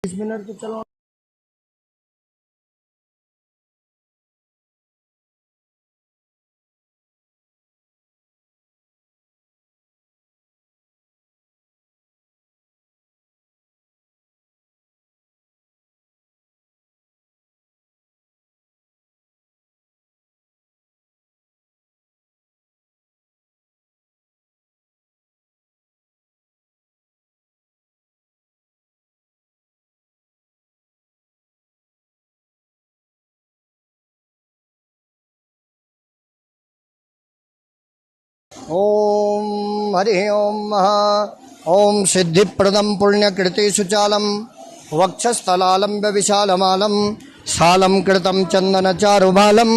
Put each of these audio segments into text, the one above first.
20 minute तो चलो। ओम हरि ओम ओम सिद्धिप्रदं पुण्यकृतिसुचालं वक्षस्थलालम्ब विशालमालं सालं कृतं चन्दनचारुबालं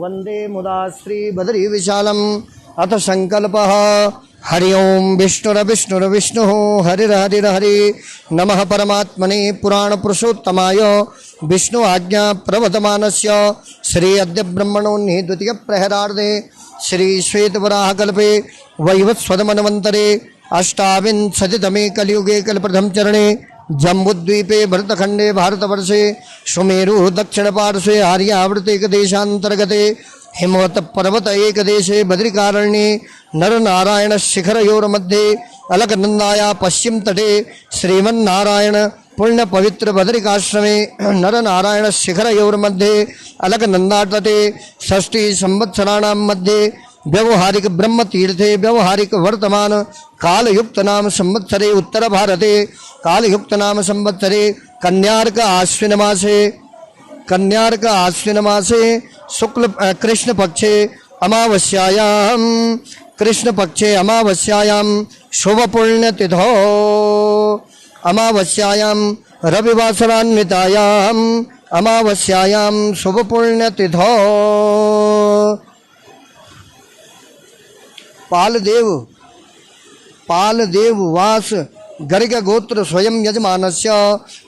वन्दे मुदा श्रीबद्रीविशालम्। अथ संकल्पः हरि ओम विष्णुर्विष्णुर्विष्णुः हरिर्हरिर्हरि नमः परमात्मने पुराणपुरुषोत्तमाय विष्णु आज्ञा प्रवर्तमानस्य श्री अद्य ब्रह्मणोन्हि द्वितीय प्रहरार्धे श्री श्वेतवराहकल्पे वैवस्वतमन्वन्तरे अष्टाविंशतितमे कलियुगे कल्पप्रथम चरणे जम्बूद्वीपे भरतखंडे भारतवर्षे सुमेरु दक्षिणपार्श्वे आर्यावर्ते एकदेशान्तर्गते हिमवत पर्वत एकदेशे बद्रिकारण्ये नरनारायण शिखरयोर्मध्ये अलकनंदाया पश्चिम तटे श्रीमन्नारायण पुण्य पवित्र बद्रिकाश्रमे नरनारायण शिखरयोर्मध्ये अलकनंदा तटे षष्ठी संवत्सराणां मध्ये व्यवहारिक ब्रह्मतीर्थे व्यवहारिक वर्तमान कालयुक्त नाम संवत्सरे उत्तर भारते कालयुक्त नाम संवत्सरे कन्यार्क आश्विन मासे शुक्ल कृष्ण पक्षे अमावस्यायां शुभ पुण्यतिथौ अमावस्यायां रविवासरान्वितायां अमावस्यायां शुभ पुण्यतिथौ पालदेव वास गर्ग गोत्र स्वयं यजमानस्य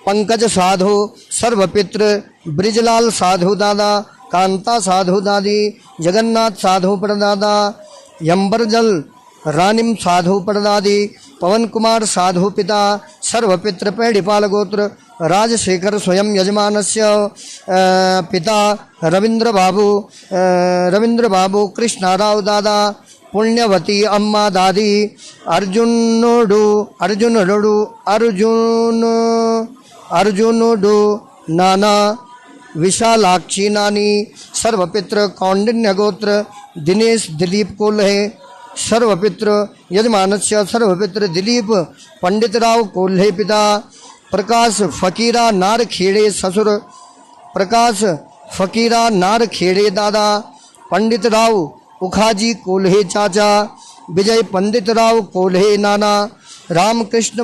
पंकज साधु सर्वपित्र ब्रिजलाल साधु दादा कांता साधु दादी जगन्नाथ साधु परदादा यंबरजल रानिम साधु परदादी पवन कुमार साधु पिता सर्वपित्र पेड़िपाल गोत्र राजशेखर स्वयं यजमानस्य पिता रविंद्र बाबू कृष्णाराव दादा पुण्यवती अम्मा दादी अर्जुनुडु नाना विशालाक्षी नानी सर्वपित्र कौंडिन्य गोत्र दिनेश दिलीप कोल्हे सर्वपित्र यजमानस्य सर्वपित्र दिलीप पंडितराव कोल्हे पिता प्रकाश फकीरा नारखेड़े ससुर प्रकाश फकीरा नारखेड़े दादा पंडितराव उखाजी कोल्हे चाचा विजय पंडितराव कोल्हे नाना रामकृष्ण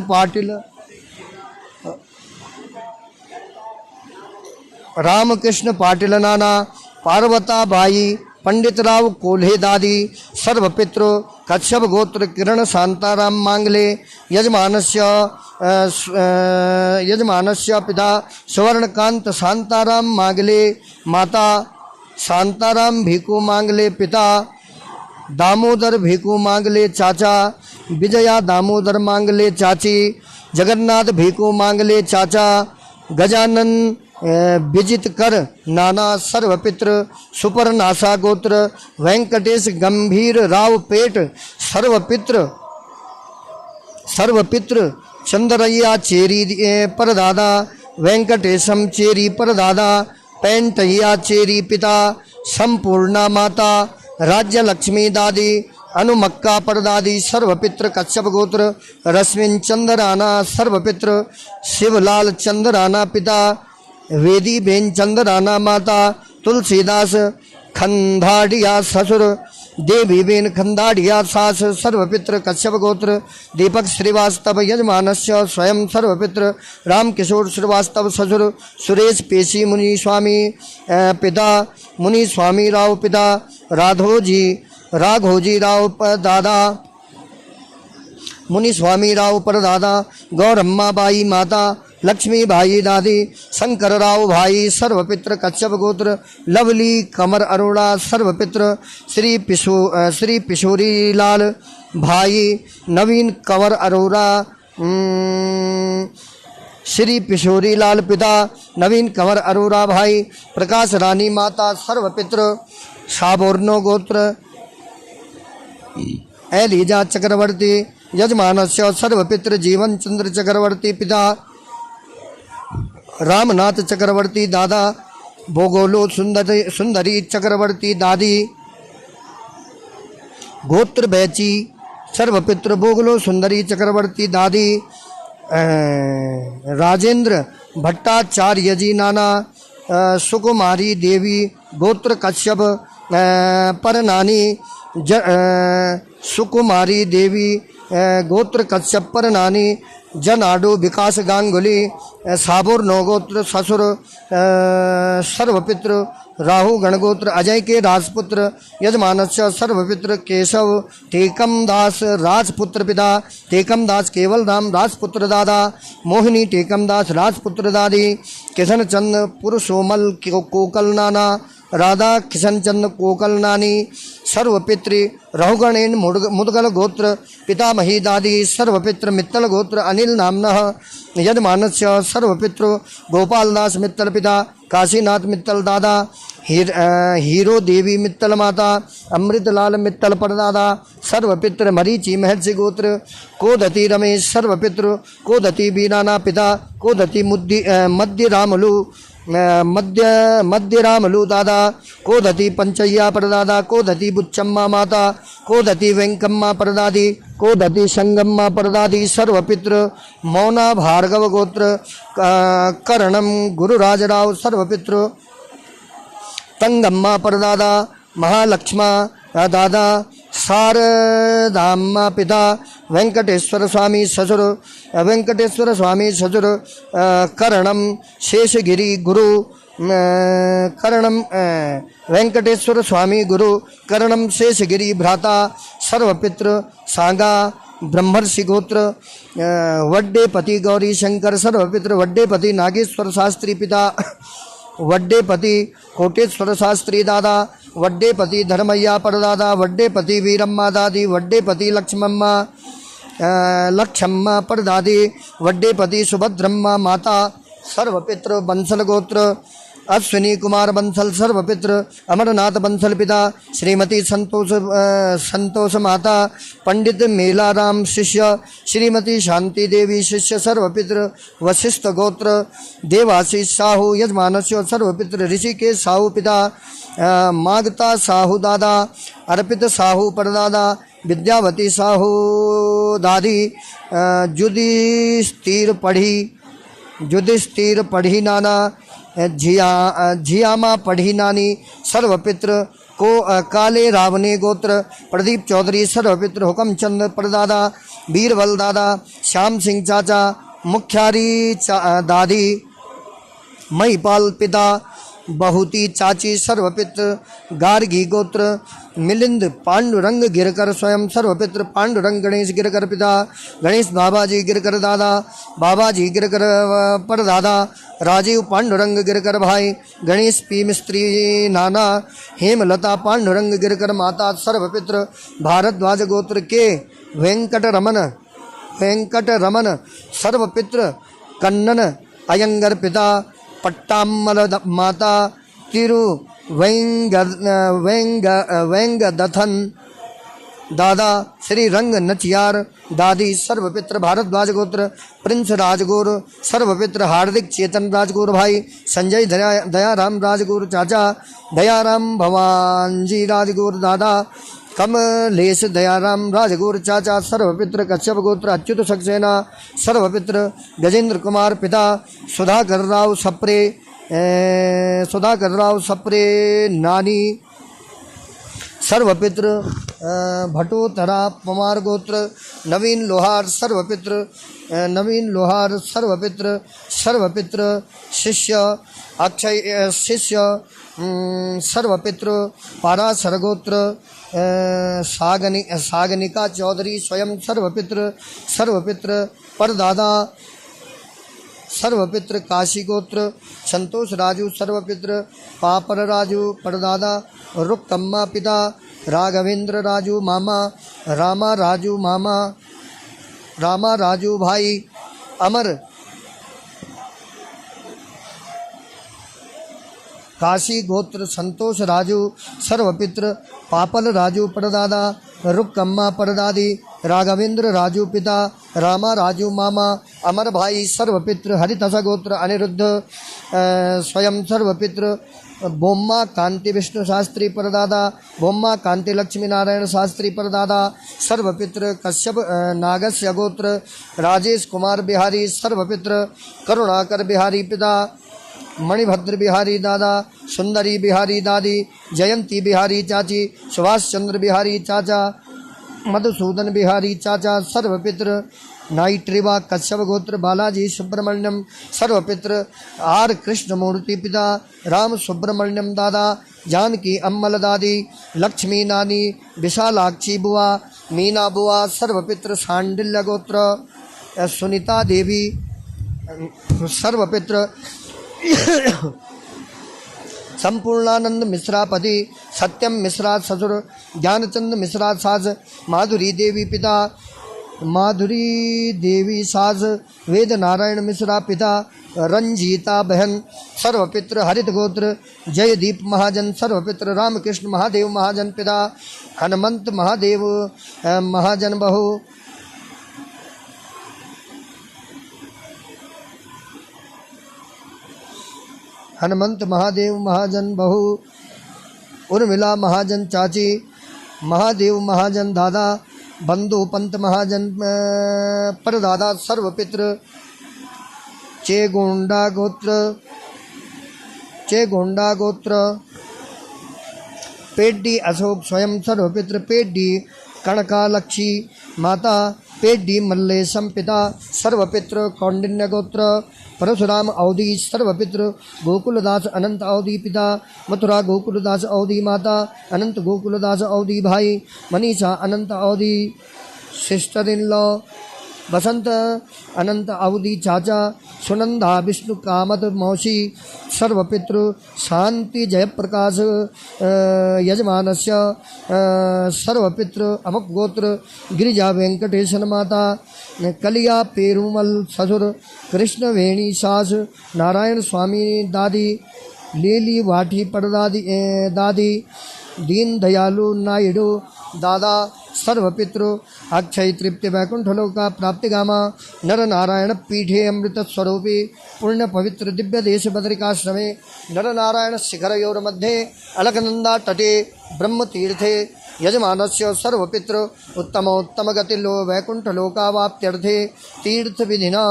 पाटिल नाना पार्वताबाई पंडितराव कोल्हे दादी सर्वपित्र कच्छप गोत्र किरण शांताराम मांगले यजमानस्य पिता स्वर्णकांत शांताराम मांगले माता शांताराम भीकू मांगले पिता दामोदर भीकू मांगले चाचा विजया दामोदर मांगले चाची जगन्नाथ भीकू मांगले चाचा गजानन विजित कर नाना सर्वपित्र सुपरनाशा गोत्र वेंकटेश गंभीर राव पेट सर्वपित्र चंद्रैया चेरी परदादा वेंकटेशम चेरी परदादा पैंटैया चेरी पिता संपूर्णा माता राज्य लक्ष्मी दादी अनुमक्का परदादी सर्वपित्र कच्छप गोत्र रश्मिन चंद्राना सर्वपित्र शिवलाल चंद्राना पिता वेदी बेन चंद्राना माता तुलसीदास खंडाड़िया ससुर देवी बेन खंडाड़िया सास सर्वपित्र कच्छप गोत्र दीपक श्रीवास्तव यजमानस्य स्वयं सर्वपित्र रामकिशोर श्रीवास्तव ससुर सुरेश पेशी मुनि स्वामी पिता मुनि स्वामी राव पिता राघोजी राव दादा मुनि स्वामी राव परदादा गौरम्मा बाई माता लक्ष्मी भाई दादी शंकर राव भाई सर्वपित्र कच्छप गोत्र लवली कमर अरोड़ा सर्वपित्र श्री पिशोरी लाल भाई नवीन कंवर अरोड़ा श्री पिशोरी लाल पिता, नवीन कंवर अरोरा भाई, प्रकाश रानी माता, सर्वपित्र साबोर्नो गोत्र एलिजा चक्रवर्ती, यजमानस्य सर्वपित्र जीवन चंद्र चक्रवर्ती पिता, रामनाथ चक्रवर्ती दादा, भोगोलो सुंदरी चक्रवर्ती दादी, गोत्र बैची सर्वपित्र भोगलो सुंदरी चक्रवर्ती दादी, राजेंद्र भट्टाचार्य जी नाना, सुकुमारी देवी गोत्र कश्यप परनानी, सुकुमारी देवी गोत्र कश्यप परनानी, जनाडो विकास गांगुली, साबोर नौगोत्र ससुर सर्वपित्र राहु गणगोत्र अजय के राजपुत्र, यजमानस्य सर्वपित्र केशव टेकम दास राजपुत्र पिता, टेकम दास केवल राम राजपुत्र दादा, मोहिनी टेकम दास राजपुत्र दादी, किशन चंद पुरुषोमल कोकल नाना, राधा किशन चंद कोकल नानी, सर्वपित्री रहुगणेन मुदगल गोत्र पितामही दादी, सर्वपित्र मित्तल गोत्र अनिल नामनः, यजमानस्य सर्वपित्र गोपालदास मित्तल पिता, काशीनाथ मित्तल दादा, हीरो देवी मित्तल माता, अमृतलाल मित्तल परदादा, सर्वपित्र मरीचि महर्षि गोत्र, कोदति रमेश सर्वपित्र, कोदति बीराना पिता, कोदति मध्य रामलू मध्य रामलू दादा, कोदति पंचय्या परदादा, कोदति बुच्चम्मा माता, कोदति वेंकम्मा परदादी, कोदति संगम्मा परदादी, सर्वपित्र मौना भार्गव गोत्र, करणम गुरुराजराव सर्वपित्र, तंगम्मा परदादा, महालक्ष्मा दादा, शारदाम्मा पिता, वेंकटेश्वर स्वामी ससुर, वेंकटेश्वर स्वामी ससुर, करणम शेषगिरी गुरु, करणम वेंकटेश्वर स्वामी गुरु, करणम शेषगिरी भ्राता, सर्वपित्र सांगा ब्रह्मर्षि गोत्र, वड्डेपति गौरी शंकर सर्वपित्र, वड्डेपति नागेश्वर शास्त्री पिता, वड्डेपति कोटेश्वर शास्त्री दादा, वड्डेपति धर्मయ్య परदादा, वड्डेपति वीरम्मा दादी, वड्डेपति लक्ष्मम्मा लक्ष्मम्मा परदादी, वड्डेपति सुभद्रम्मा माता, सर्वपित्र बंसल गोत्र, अश्विनी कुमार बंसल सर्वपित्र, अमरनाथ बंसल पिता, श्रीमती संतोष माता, पंडित मेलाराम शिष्य, श्रीमती शांति देवी शिष्य सर्वपित्र, वशिष्ठ गोत्र, देवाशीष साहू यजमानस्य सर्वपित्र, ऋषिकेश साहू पिता, मागता साहू दादा, अर्पित साहू परदादा, विद्यावती साहू दादी, जुधिस्थिर पढ़ी नाना, झियामा पढ़ी नानी, सर्वपित्र को काले रावने गोत्र, प्रदीप चौधरी सर्वपित्र, हुकमचंद परदादा, बीरबल दादा, श्याम सिंह चाचा, मुख्यारी दादी, महिपाल पिता, बहुती चाची सर्वपित्र, गार्गी गोत्र, मिलिंद पांडुरंग गिरकर स्वयं सर्वपित्र, पांडुरंग गणेश गिरकर पिता, गणेश बाबाजी गिरकर दादा, बाबाजी गिरकर परदादा, राजीव पांडुरंग गिरकर भाई, गणेश पी मिस्त्री नाना, हेमलता पांडुरंग गिरकर माता, सर्वपित्र भारद्वाज गोत्र के वेंकट रमन सर्वपित्र, कन्नन अयंगर पिता, पट्टामल माता, तिरु वेंग दथन दादा, श्री रंग नचियार दादी, सर्वपित्र भारद्वाज गोत्र, प्रिंस राजगौर सर्वपित्र, हार्दिक चेतन राजगौर भाई, संजय दयाराम राजगौर चाचा, दयाराम भवानजी राजगौर दादा, कमलेश दयाराम राजगौर चाचा, सर्वपित्र कश्यप गोत्र, अच्युत सक्सेना सर्वपित्र, गजेंद्र कुमार पिता, सुधाकर राव सप्रे नानी, सर्वपित्र भटोतरा पमार गोत्र, नवीन लोहार सर्वपित्र शिष्य अक्षय शिष्य सर्वपित्र पाराशर गोत्र, सागनिका चौधरी स्वयं सर्वपित्र परदादा, सर्वपित्र काशी गोत्र, संतोष राजू सर्वपित्र, पापर राजू परदादा, रुक्कम्मा पिता, राघवेंद्र राजू मामा, रामा राजू भाई, काशी गोत्र संतोष राजू सर्वपित्र पापल राजू परदादा रुक्कम्मा परदादी राघवेंद्र राजू पिता रामा राजू मामा अमर भाई सर्वपित्र हरितस गोत्र अनिरुद्ध स्वयं सर्वपित्र बोम्मा कांति विष्णु शास्त्री परदादा बोम्मा कांति लक्ष्मी नारायण शास्त्री परदादा सर्वपित्र कश्यप नागस्य गोत्र राजेश कुमार बिहारी सर्वपित्र करुणाकर बिहारी पिता मणिभद्र बिहारी दादा सुंदरी बिहारी दादी जयंती बिहारी चाची सुभाष चंद्र बिहारी चाचा मधुसूदन बिहारी चाचा सर्वपित्र नाइट्रिवा कश्यप गोत्र बालाजी सुब्रमण्यम सर्वपित्र आर कृष्णमूर्ति पिता राम सुब्रमण्यम दादा जानकी अम्मल दादी लक्ष्मी नानी विशालाक्षी बुआ मीना बुआ सर्वपित्र सांडिल्य गोत्र सुनीता देवी सर्वपित्र संपूर्णानंद मिश्रा पति सत्यम मिश्रा ससुर ज्ञानचंद मिश्रा सास माधुरी देवी पिता माधुरी देवी सास वेद नारायण मिश्रा पिता रंजीता बहन सर्वपित्र हरित गोत्र जयदीप महाजन सर्वपित्र रामकृष्ण महादेव महाजन पिता हनुमंत महादेव महाजन बहु हनुमंत महादेव महाजन बहु उर्मिला महाजन चाची महादेव महाजन दादा बंधु पंत महाजन परदादा सर्वपित्र चेगोंडा गोत्र पेड्डी अशोक स्वयं सर्वपित्र पेड्डी कणकालक्षी माता पेड्डी मल्लेशम पिता सर्वपित्र कौंडिन्य गोत्र परशुराम अवधि सर्वपित्र गोकुलदास अनंत अवधि पिता मथुरा गोकुलदास अवधि माता अनंत गोकुलदास अवधि भाई मनीषा अनंत अवधि सिस्टर इन लॉ बसंत अनंत अवधि चाचा सुनंदा विष्णु कामत मौसी सर्वपितृ शांति जयप्रकाश यजमानस्य सर्वपितृ अमुक गोत्र गिरिजा वेंकटेशन माता कलिया पेरुमल ससुर कृष्ण वेणी सास नारायण स्वामी दादी लीली वाठी परदादी दादी दीन दयालु नायडू दादा सर्वपितृ अक्षय तृप्ति वैकुंठलोका प्राप्तिगामा नर नारायण पीठे अमृत स्वरूपी पुण्य पवित्र दिव्य देश बद्रिकाश्रमे नर नारायण शिखरयोर मध्ये अलकनंदा तटे ब्रह्म तीर्थे यजमानस्य सर्वपितृ उत्तमोत्तम गतिलो वैकुंठलोकावाप्त्यर्थे तीर्थ विधिना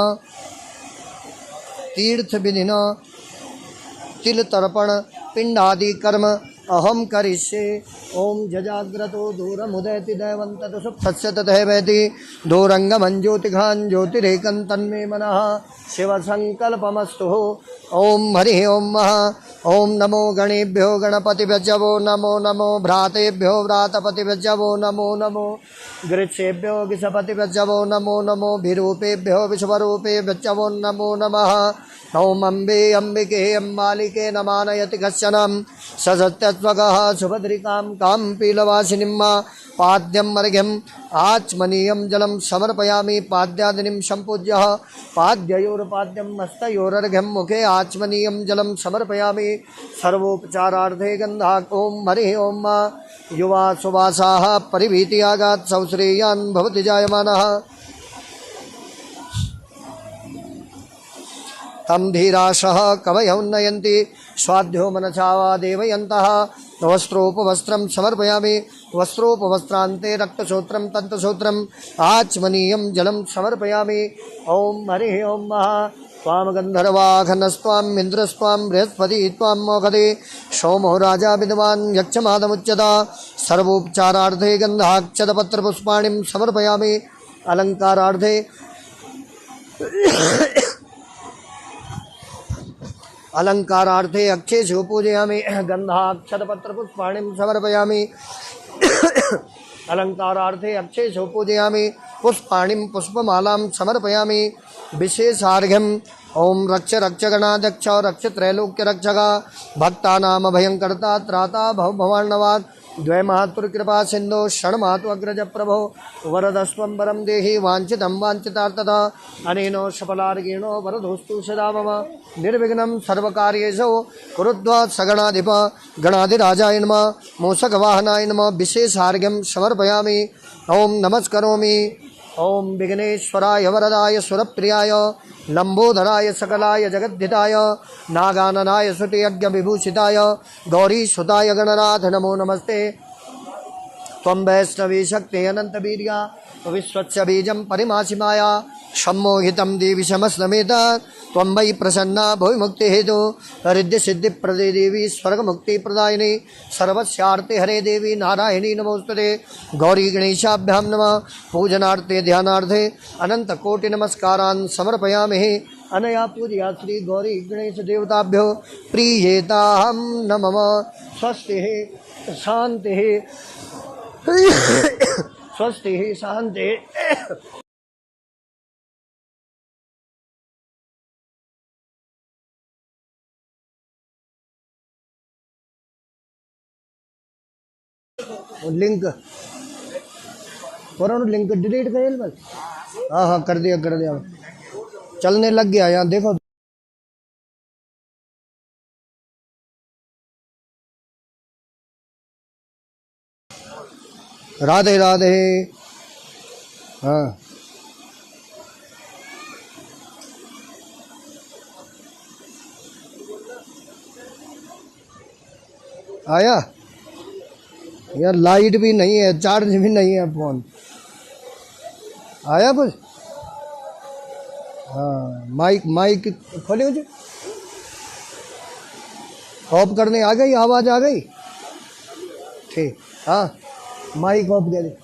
तिल तर्पण पिंडादि कर्म अहम करिष्ये ओम जजाग्रतो दूरमुदयति दैवन्ततु सुप्तस्य तथैवेति दूरंगमञ्ज्योतिघान् ज्योतिरेकं तन्मे मनः शिवसङ्कल्पमस्तु ओम हरिः ओम ओम नमो गणेभ्यो गणपतिभ्यो नमो नमो भ्रातेभ्यो व्रातपतिभ्यो नमो नमो गृत्सेभ्यो विषपतिभ्यो नमो नमो विरूपेभ्यो विश्वरूपेभ्यो नमो नमः ओम अम्बे अम्बिके अम्बालिके नमानयति कश्चन ससत्यत्वगः सुभद्रिकां कां पीलवासिनीं पाद्यम अर्घ्यम आचमनीयं जलं समर्पयामि पाद्यादिनीं सम्पूज्य पाद्ययोर्पाद्यं हस्तयोरर्घ्यं मुखे आचमनीयं जलं समर्पयामि सर्वोपचारार्थे गन्धात् ओम हरिः ओम युवा सुवासाः परिभीतियागात् सौश्रेयान् भवति जायमानः तम धीराशः कवयं नयन्ति स्वाध्यो मनसा वा देवयन्तः वस्त्रोपवस्त्रं समर्पयामि वस्त्रोपवस्त्रान्ते रक्तसूत्रं तन्तसूत्रम् आचमनीयं जलं समर्पयामि ओम हरिः ओम त्वां गन्धर्वाघनस्त्वां इन्द्रस्त्वां बृहस्पति त्वां मोघदे सोमो राजा विद्वान् यक्षमादमुच्यता सर्वोपचारार्थे गन्धाक्षतपत्रपुष्पाणिं समर्पयामि अलङ्कारार्थे अलंकारार्थे अक्षेषु पूजयामि गन्धाक्षतपत्रपुष्पाणिं समर्पयामि अलंकारार्थे अक्षेषु पूजयामि पुष्पाणिं पुष्पमालां समर्पयामि विशेषार्घ्यं ओम रक्ष रक्षगणाध्यक्ष रक्ष त्रैलोक्य रक्षक भक्तानां भयंकर्ता त्राता भवार्णवात् द्वैमातुर कृपा सिंधु षण्मातु अग्रज प्रभो वरदस्त्वं वरं देहि वाञ्छितं वाञ्छितार्थतः अनेन सफलार्गेणो वरदोस्तु सदा मम निर्विघ्नं सर्वकार्येषु कुरुध्वा सगणाधिप गणाधिराजाय नमः मूषकवाहनाय नमः विशेषार्घ्यं समर्पयामि ओम नमस्करोमि ओम विघ्नेश्वराय वरदाय सुरप्रियाय लंबोदराय सकलाय जगद्धिताय नागाननाय सुतयज्ञ विभूषिताय गौरीसुताय गणनाथ नमो नमस्ते त्वं वैष्णवी शक्ति अनंत वीर्या विश्वस्य बीजं परिमासिमाया सम्मोहितं देवी समस्तमेत त्वं वै प्रसन्ना भुवि मुक्तिहेतु हृद्यसिद्धिप्रदे देवी स्वर्गमुक्तिप्रदायिनी सर्वस्यार्थे हरे देवी नारायणी नमोस्तुते गौरी गणेशाभ्यां नमः पूजनार्थे ध्यानार्थे अनन्तकोटिनमस्कारान् समर्पयामि अनया पूजया श्री गौरी गणेश देवताभ्यो प्रीयेताहं नमः स्वस्ति शांति स्वस्ति शांति। लिंक पुराना लिंक डिलीट करें बस। हाँ हाँ कर दिया कर दिया, चलने लग गया यहाँ देखो। राधे राधे। हाँ आया यार, लाइट भी नहीं है, चार्ज भी नहीं है फोन। आया कुछ? हाँ माइक माइक खोले मुझे, ऑफ करने आ गई, आवाज आ गई। ठीक हाँ, माइक ऑफ कर।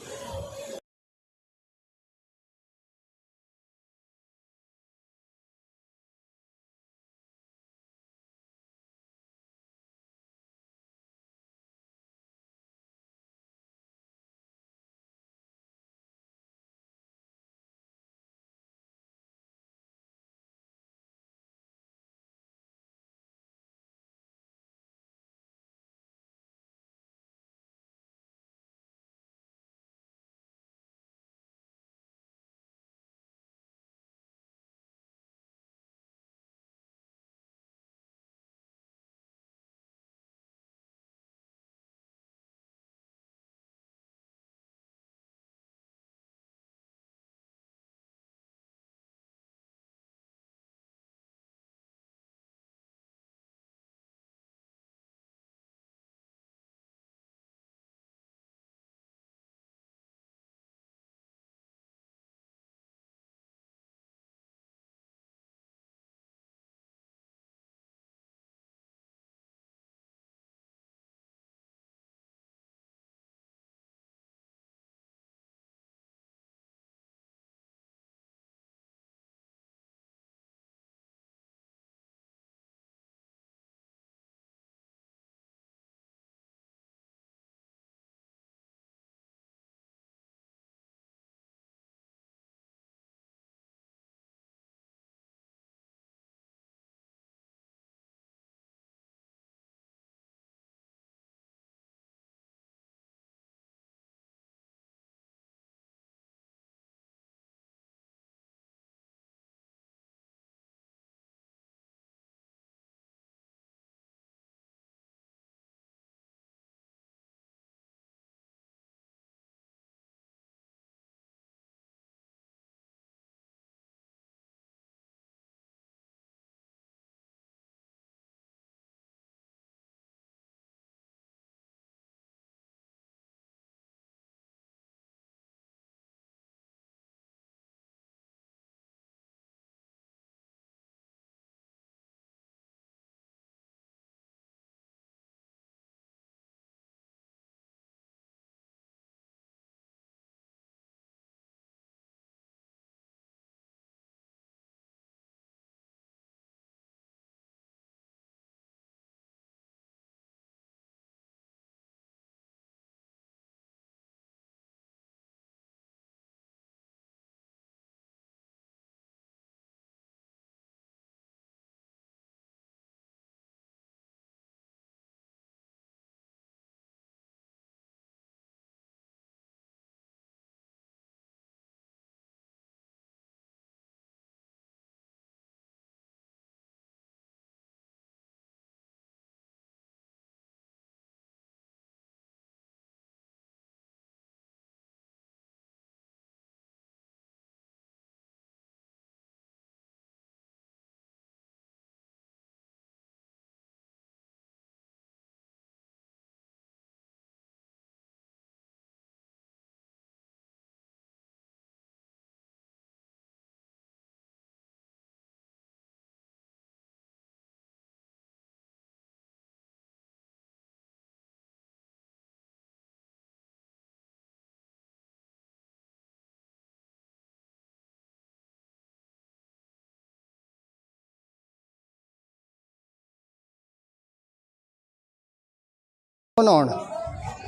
नौन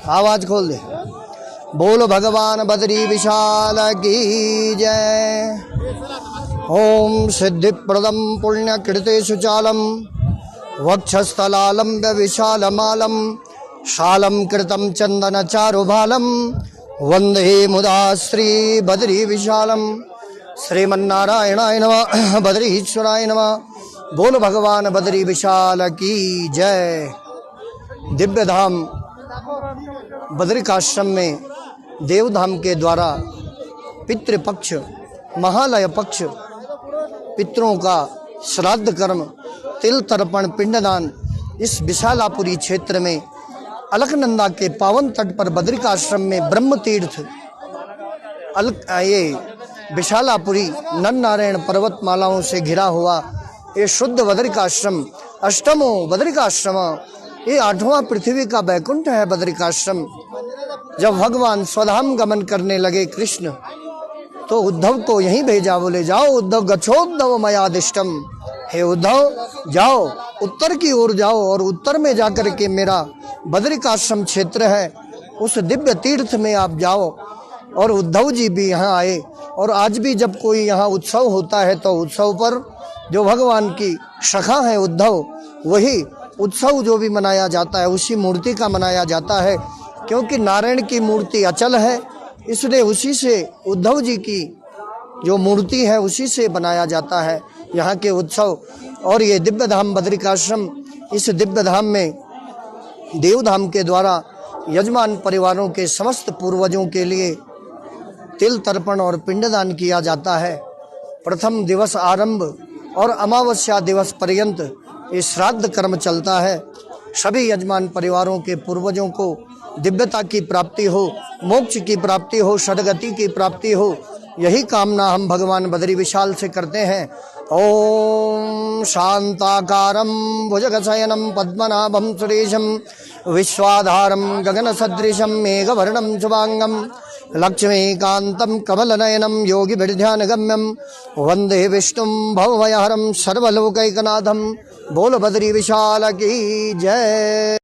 आवाज खोल दे। बोल भगवान बद्री विशाल की जय। ओम सिद्धि प्रदम पुण्य कृते सुचालम वक्षस्थलालंब विशालमालम शालम कृतम चंदन चारुभालम वंदे मुदा श्री बद्री विशालम। श्रीमन्नारायणाय नमः। बद्रीश्वराय नमः। बोल भगवान बद्री विशाल की जय। दिव्य धाम बद्रिकाश्रम में देवधाम के द्वारा पितृपक्ष महालय पक्ष पितरों का श्राद्ध कर्म तिल तर्पण पिंडदान इस विशालापुरी क्षेत्र में अलकनंदा के पावन तट पर बद्रिकाश्रम में ब्रह्म तीर्थ ये विशालापुरी नर नारायण पर्वतमालाओं से घिरा हुआ ये शुद्ध बद्रिकाश्रम अष्टमो बद्रिकाश्रम, ये 8वां पृथ्वी का बैकुंठ है बद्रिकाश्रम। जब भगवान स्वधाम गमन करने लगे कृष्ण तो उद्धव को यहीं भेजा, बोले जाओ उद्धव गच्छोद्धव मयादिष्टम। हे उद्धव जाओ उत्तर की ओर जाओ और उत्तर में जाकर के मेरा बद्रिकाश्रम क्षेत्र है उस दिव्य तीर्थ में आप जाओ। और उद्धव जी भी यहाँ आए और आज भी जब कोई यहाँ उत्सव होता है तो उत्सव पर जो भगवान की सखा है उद्धव, वही उत्सव जो भी मनाया जाता है उसी मूर्ति का मनाया जाता है, क्योंकि नारायण की मूर्ति अचल है इसलिए उसी से उद्धव जी की जो मूर्ति है उसी से बनाया जाता है यहाँ के उत्सव। और ये दिव्य धाम बद्रिकाश्रम, इस दिव्य धाम में देवधाम के द्वारा यजमान परिवारों के समस्त पूर्वजों के लिए तिल तर्पण और पिंडदान किया जाता है। प्रथम दिवस आरंभ और अमावस्या दिवस पर्यंत ये श्राद्ध कर्म चलता है। सभी यजमान परिवारों के पूर्वजों को दिव्यता की प्राप्ति हो, मोक्ष की प्राप्ति हो, सद्गति की प्राप्ति हो, यही कामना हम भगवान बद्री विशाल से करते हैं। ओम शांताकारं भुजगशयनं पद्मनाभं सुरेशं विश्वाधारं गगनसदृशं मेघवर्णं शुभांगं लक्ष्मीकान्तं कमलनयनं योगिभिर्ध्यानगम्यं वन्दे विष्णुं भवभयहरं सर्वलोकैकनाथं। बोल बद्री विशाल की जय।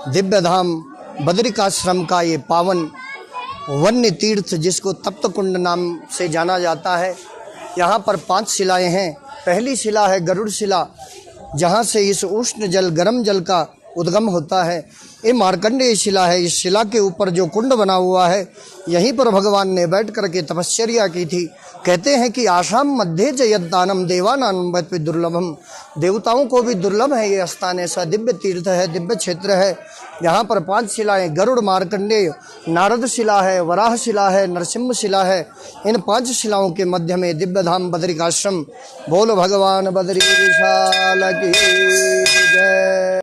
दिव्य धाम बद्रिकाश्रम का ये पावन वन्य तीर्थ जिसको तप्त कुंड नाम से जाना जाता है, यहाँ पर 5 शिलाएं हैं। पहली शिला है गरुड़ शिला, जहाँ से इस उष्ण जल गर्म जल का उद्गम होता है। ये मार्कंडेय शिला है। इस शिला के ऊपर जो कुंड बना हुआ है यहीं पर भगवान ने बैठ करके तपस्या की थी। कहते हैं कि आशाम मध्य जयदानम देवानाम दुर्लभम, देवताओं को भी दुर्लभ है ये स्थान। ऐसा दिव्य तीर्थ है, दिव्य क्षेत्र है। यहाँ पर 5 शिलाएं गरुड़ मार्कंडेय नारद शिला है, वराह शिला है, नरसिंह शिला है। इन 5 शिलाओं के मध्य में दिव्य धाम बद्रिकाश्रम। बोलो भगवान बद्री विशाल की जय।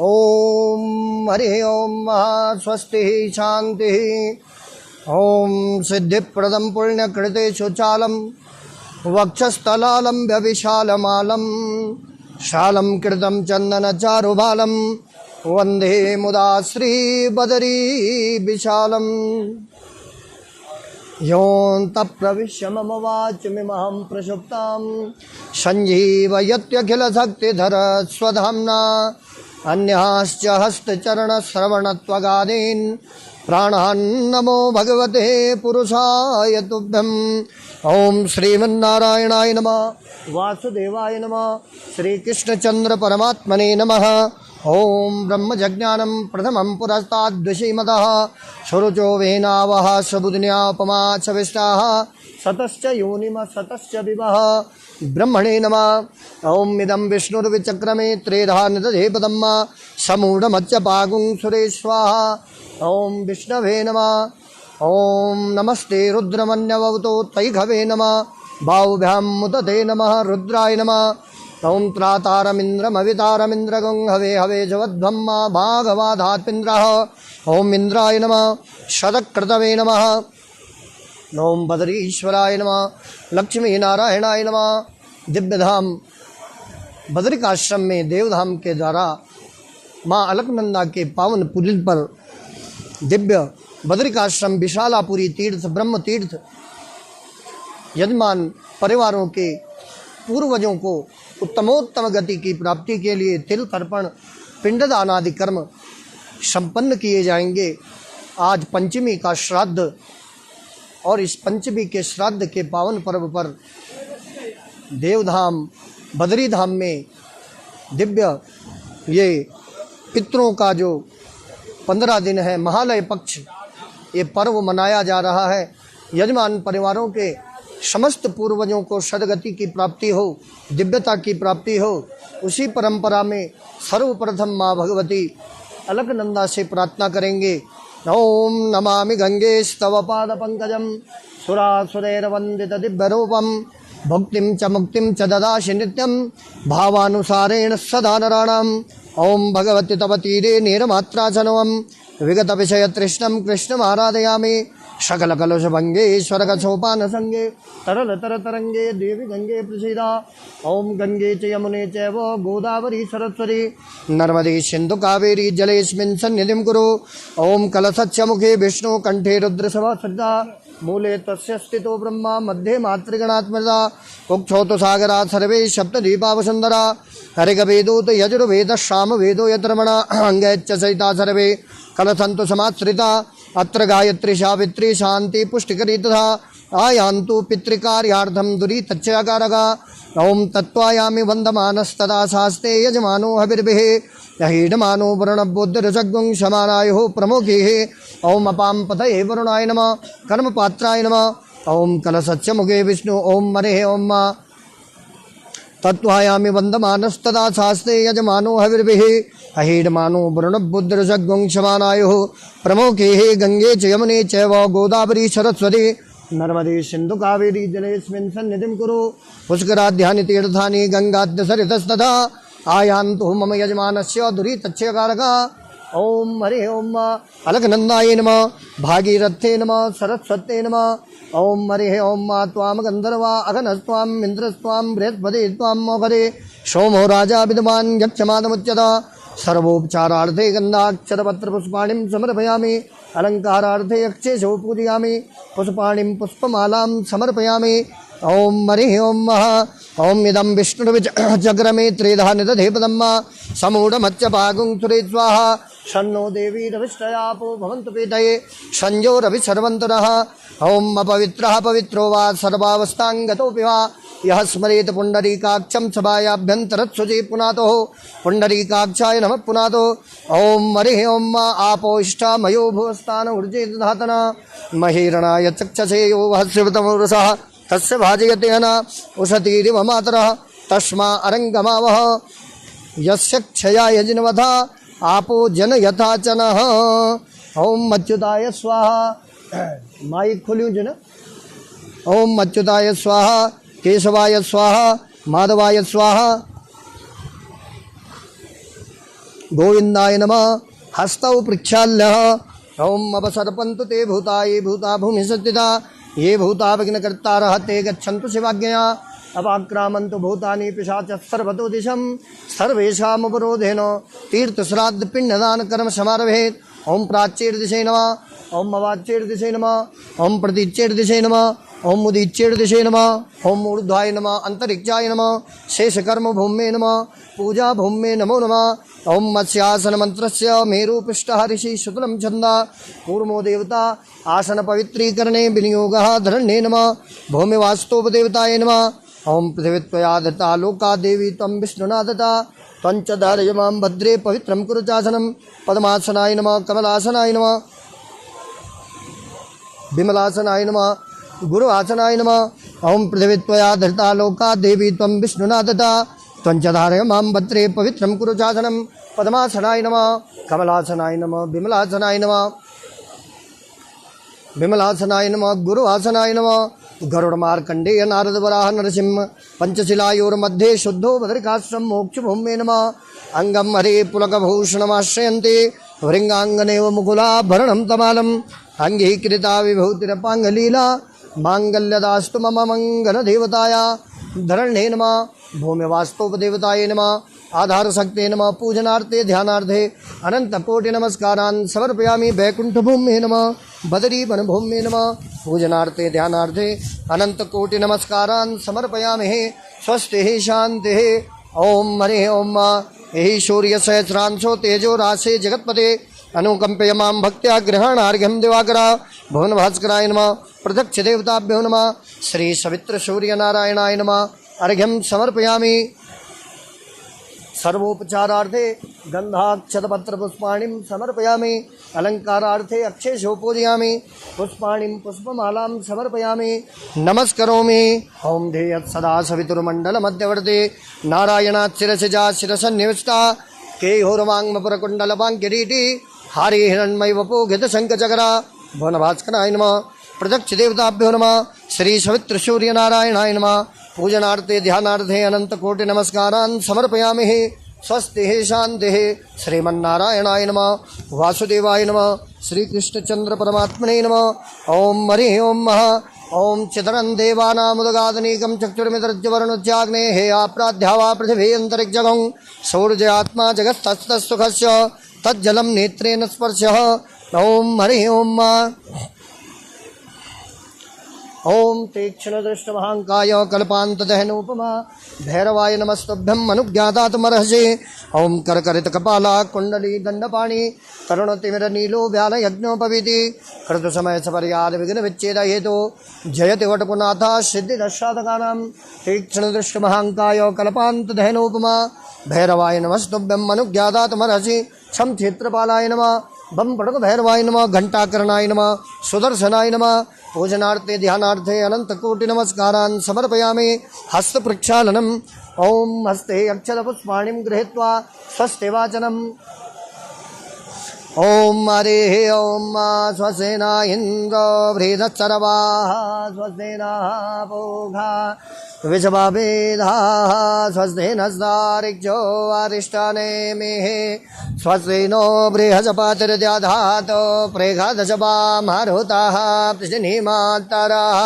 ओम हरि ओम स्वस्ति शांति। ओम सिद्धिप्रदं पुण्यकृतेषु चालं वक्षस्थलालं व्यविशालमालं शालं कृतं चन्दनचारुबालं वन्दे मुदा श्रीबदरी विशालम्। योऽन्तःप्रविश्य मम वाचमिमहं प्रसुप्तां सञ्जीवयत्यखिलशक्तिधर स्वधाम्ना अन्याश्च हस्तचरणश्रवणत्वगादीन् प्राणान्नमो भगवते पुरुषाय तुभ्यम्। ओम श्रीमन्नारायणाय नमः, वासुदेवाय नमः, श्रीकृष्णचंद्र परमात्मने नमः। ओम ब्रह्मजज्ञानं प्रथमं पुरस्ताद्विषीमतः सुरुचो वेनावः सबुदिन्यापमा च विष्टाः सतश्च योनिम सतश्च विवः ब्रह्मणे नमः। ओम इदं विष्णुर्विचक्रमे त्रेधा निदधे पदम् समूढमच्च पागुं सुरेश्वाहा। ओम विष्णवे नमः। ओम नमस्ते रुद्रमन्यवतो तैघवे नमः, बाहुभ्यां मुदते नमः रुद्राय नमः। ओम त्रातारमिन्द्रमवितारमिन्द्रगं हवे हवे जवद्ब्रह्मा भागवाधात्मिन्द्रः। ओम इंद्राय नमः, शतक्रतवे नमः। ओम बदरीश्वराय नमः, लक्ष्मी नारायणाय नमः। दिव्यधाम बदरिकाश्रम में देवधाम के द्वारा माँ अलकनंदा के पावन पुलिल पर दिव्य बदरिकाश्रम विशालापुरी तीर्थ ब्रह्म तीर्थ यजमान परिवारों के पूर्वजों को उत्तमोत्तम गति की प्राप्ति के लिए तिल तर्पण पिंडदान आदि कर्म संपन्न किए जाएंगे। आज पंचमी का श्राद्ध और इस पंचमी के श्राद्ध के पावन पर्व पर देवधाम बदरी धाम में दिव्य ये पितरों का जो 15 दिन है महालय पक्ष ये पर्व मनाया जा रहा है। यजमान परिवारों के समस्त पूर्वजों को सदगति की प्राप्ति हो, दिव्यता की प्राप्ति हो, उसी परंपरा में सर्वप्रथम माँ भगवती अलकनंदा से प्रार्थना करेंगे। ओम नमामि गंगे स्तव पाद पंकजम सुरासुरैर्वन्दित दिव्यरूपम भुक्तिं च मुक्तिं च ददासि नित्यं भावानुसारेण सदा नराणाम्। ओम भगवति तव तीरे नीरमात्राचनवम् विगत विषय तृष्णं कृष्णमाराधयामि सकल कलुष भंगे स्वर्ग सोपान संगे तरल तर तरंगे देवी गंगे प्रसीदा। ओम गंगे च यमुने चैव गोदावरी सरस्वती नर्मदे सिंधु कावेरी जलेस्मिन् सन्निधिं कुरु। ओम कलशच्च मुखे विष्णु कंठे रुद्रसभा श्रद्धा मूले तस्य स्थितो ब्रह्मा मध्ये मातृगणात्मजा उक्षोतु सागरा सर्वे सप्तद्वीपावसुंदरा हरिगवेदोत यजुर्वेद सामवेदो यत्रमणा अंगैश्च सहिता सर्वे कलसन्तु समाश्रिता अत्र गायत्री सावित्री शांति पुष्टिकरी तथा आयान्तु पितृकार्यार्थं दुरीतच्चकारका। ओम तत्त्वायामि वन्दमानस्तदा शास्ते यजमानो हविर्भिः यहीडमानो वरुणबुद्धिरजग्गुं समानायुः प्रमुखैः। ओम अपां पतये वरुणाय नमः, कर्मपात्राय नमः। ओम कलशच्च मुखे विष्णु ओम मरेः ओम तत्त्वायामि वन्दमानस्तदा शास्ते यजमानो हविर्भिः अहीडमानो वरुणबुद्धिरजग्गुं समानायुः प्रमुखैः। गंगे च यमुने चैव गोदावरी सरस्वती नर्मदे सिंधु कावेरी जलेस्मिन् सन्निधिं कुरु। पुष्कराध्यानि तीर्थानि गंगाद्य सरितस्तथा आयान्तु मम यजमानस्य दुरीतच्चकारका। ओम हरि ओम अलकनंदाय नमः, भागीरथे नमः, सरस्वते नमः। ओम हरि ओम त्वाम गंधर्वा अघनस्त्वाम इंद्रस्त्वाम बृहस्पति त्वाम मोहरे सोमो राजा विद्वान् यक्षमादमुच्यता। सर्वोपचारार्थे गंधाक्षरपत्र पुष्पाणिं समर्पयामि अलंकारार्थे अक्षेशो पूजयामि पुष्पाणिं पुष्पमालां समर्पयामि। ओम हरि ओम ओम इदं विष्णुर्विचक्रमे त्रिधा निदधे पदम् समूढमच्च पागुं सुरे स्वाहा शन्नो देवी रविष्टयापो भवन्तु पीतये संजो रवि सर्वन्तरः। ओम अपवित्रः पवित्रो वा सर्वावस्थाङ्गतोऽपि वा यः स्मरेत पुण्डरीकाक्षं सभायाभ्यन्तरत्सुचि पुनातो पुण्डरीकाक्षाय नमः पुनातो। ओम हरि ओम आपो इष्टामयो भुवस्थान ऊर्जे दधातना महीरणाय चक्षसे यो वहस्यवतमोरसः तस्य भाजयते न उषतीरिव मातरः तस्मा अरङ्गमावः यस्य क्षयाय जिनवथा आपो जन यथा चनः। ओम अच्युताय स्वाहा माइक खोलियो जन। ओम अच्युताय स्वाहा केशवाय स्वाहा माधवाय स्वाहा। गोविंदाय नमः हस्तौ प्रक्षाल्यः ओम अवसर्पन्तु ते भूता ये भूता भूमि सत्तिता ये भूता विघ्नकर्तारः ते गच्छन्तु शिवाज्ञया अपाक्रामन्तु भूतानि पिशाचः सर्वतो दिशं सर्वेषाम् उपरोधेन तीर्थश्राद्ध पिण्डदान कर्म समारभेत् ओम प्राच्यैर्दिशे नमः ओम अवाच्यैर्दिशे नमः ओम प्रतीच्यैर्दिशे नमः ओम उदीच्यैर्दिशे नमः ओम ऊर्ध्वाय नमः अंतरिक्षाय नमः शेषकर्म भूम्ये नमः पूजा भूम्ये नमो नमः ओम मत्स्यासन मंत्रस्य मेरुपृष्ठः ऋषि शुक्लं छन्दा कूर्मो देवता आसन पवित्रीकरणे विनियोगः धरण्ये नमः भूमिवास्तोपदेवताय नमः ओम पृथिवीत्वया दत्ता लोका देवी त्वं विष्णुना दत्ता त्वञ्च धारयमां भद्रे पवित्रं कुरु चासनं पद्मासनाय नमः कमलासनाय नमः विमलासनाय नमः गुरुआसनाय नमः ओम पृथिवीत्वया धृता लोका देवी त्वं विष्णुना दत्ता त्वञ्च धारयमां भद्रे पवित्रं कुरु चासनं पद्मासनाय नमः कमलासनाय नमः विमलासनाय नमः गुरुआसनाय नमः गरुड़मार्कंडेय नारद वराह नरसिंह पंचशिलायोर्मध्ये शुद्धो बद्रिकाश्रम मोक्ष भूम्ये नमः अंगम हरे पुलकभूषणमाश्रयन्ते वृंगांगनेव मुकुलाभरणं तमालम् अंगीकृता विभूतिरपाङ्गलीला मांगल्यदास्तु मम मंगलदेवताय धरण्ये नमः भूमिवास्तोपदेवताय नमः आधार शक्ते नमः पूजनार्थे ध्यानार्थे अनंतकोटि नमस्कारान् समर्पयामि वैकुंठ भूम्ये नमः बदरीवन भूम्ये नमः पूजनार्थे ध्यानार्थे अनंतकोटि नमस्कारान् समर्पयामि स्वस्ति शांति ओम हरे ओम यही सूर्य सहस्रांशो तेजो राशे जगत्पते अनुकंपय मां भक्त्या ग्रहणार्घ्यं दिवाकरा भुवन भास्कराय नमः प्रत्यक्ष देवताभ्यो नमः श्री सवित्र सूर्य नारायणाय नमः अर्घ्यं समर्पयामि सर्वोपचारार्थे गंधाक्षतपत्र पुष्पाणिं समर्पयामि अलंकारार्थे अक्षेशो पूजयामि पुष्पाणिं पुष्पमालां समर्पयामि नमस्करोमि ओम ध्येयत् सदा सवितुर्मण्डल मध्यवर्ते नारायणात् शिरसिजा शिरसन्निविष्टा केयूरवाङ्मपुरकुण्डलवाङ्किरीटी हारे हिरण्मय वपोघित शङ्खचक्रा भुवनभास्कराय नमः प्रत्यक्ष देवताभ्यो नमः श्री सवित्र सूर्य नारायणाय नमः पूजनार्थे ध्यानार्थे अनंतकोटि नमस्कारान् समर्पयामि स्वस्ति शांति श्रीमन्नारायणाय नमः वासुदेवाय नमः श्रीकृष्णचंद्र परमात्मने नमः ओम हरि ओम ओम चितरं देवानामुदगादनीकं चक्षुर्मितरज्जवरुणोज्जाग्ने हे आप्राध्यावा पृथिवी अन्तरिक्षगं सौर्यात्मा जगत्तस्तुखस्य तज्जलं नेत्रेण स्पर्शः ओम हरि ओम ओम तीक्ष्णदृष्टमहाङ्काय कल्पान्तदहनोपमा भैरवाय नमस्तुभ्यं अनुज्ञातात्मरहसे ओम करकरितकपाला कुण्डली दण्डपाणि तरुणतिमिरनीलो व्यालयज्ञोपवीति कृतसमय सपर्याद विघ्नविच्छेद हेतु जयति वटपुनाथा सिद्धिदशातकानां तीक्ष्णदृष्टमहाङ्काय कल्पान्तदहनोपमा भैरवाय नमस्तुभ्यं अनुज्ञातात्मरहसे छं क्षेत्रपालाय नमः बम पड़क भैरवाय नमः घंटाकरणाय नमः सुदर्शनाय नमः पूजनार्थे ध्यानार्थे अनंतकोटि नमस्कारान् समर्पयामि हस्त प्रक्षालनम् ओम हस्ते अक्षतपुष्पाणिं गृहीत्वा स्वस्ति वाचनम् ओम हरिः ओम स्वस्तेना इन्द्रो बृहत्सर्वाः स्वस्तेना पूषा विश्ववेदाः स्वस्तेनस्तार्क्ष्यो अरिष्टानेमिः स्वस्तिनो बृहस्पतिर्दधातु प्रेषदशवामरुतः पृष्णिमातरः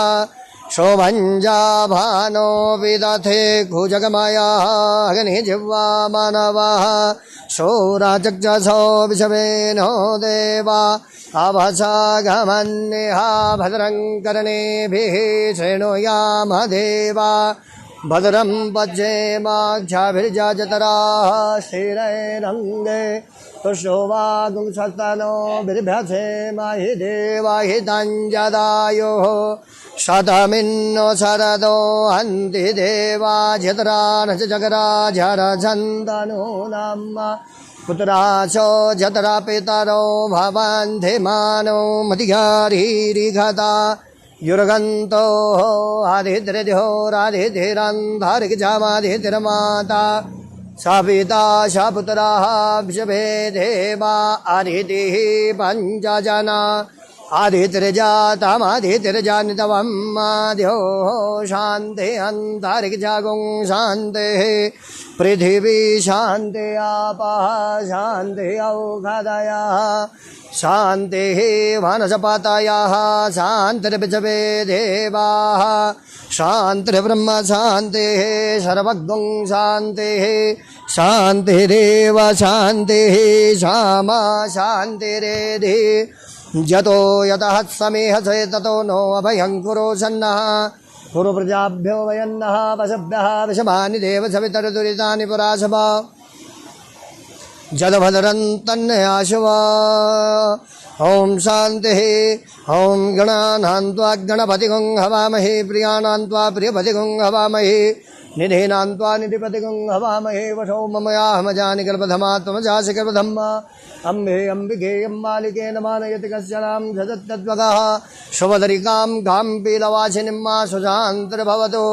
शोभञ्जा भानो विदधे कुजगमयः अग्निजिह्वा मानवः शौराचक्षसो विषवेनो देवा अवसागमन्यः भद्रं कर्णेभिः शृणुयाम देवा भद्रं पश्येमाक्षाभिर्जतराः श्रीरैरङ्गे तुष्टोवागुंसस्तनो बिर्भ्यसेमहि देवाहितञ्जदायुः शतमिन्नो शरदो हन्ति देवा झतरानच जगराझरझन्दनो नाम पुत्राशो जतरा पितरो भवन्ति मानो मतिहारीरिघता युर्गन्तो आदिद्रिध्यो राधिधिरन्धारिगजामादितिर्माता सपिता सपुत्राः विषभे देवा आदितिः पञ्चजना आदितिर्जातमादितिर्जानितवं आद्यो शान्ति अन्तरिक्षगुं शान्तिः पृथिवी शान्ति आपः शान्ति औषधयः शान्तिः वनस्पतयः शान्तिर्विश्वे देवाः शान्तिर्ब्रह्म शान्तिः सर्वगुं शान्तिः शान्तिरेव शान्तिः श्यामा शान्तिरेधि यतो यतः समेहसे ततो नो अभयं कुरु सन्नः कुरु प्रजाभ्यो वयन्नः वशभ्यः विषमानि देव सवितर्दुरितानि पुराशव जलभद्रं तन्नयाशव ॐ शान्तिः ॐ गणानां त्वा गणपतिगुं हवामहे प्रियाणां त्वा प्रियपतिगुं हवामहे निधीनां त्वा निधिपतिगुं हवामहे वशो ममयाहमजानि गर्भधमा त्वमजासि गर्भधम्मा अम्बे अम्बिके अम्बालिके नमानयति कश्चनां झजत्यद्वगः शुभदरिकां गां पीलवासिनिम्मा सुजान्तर्भवतु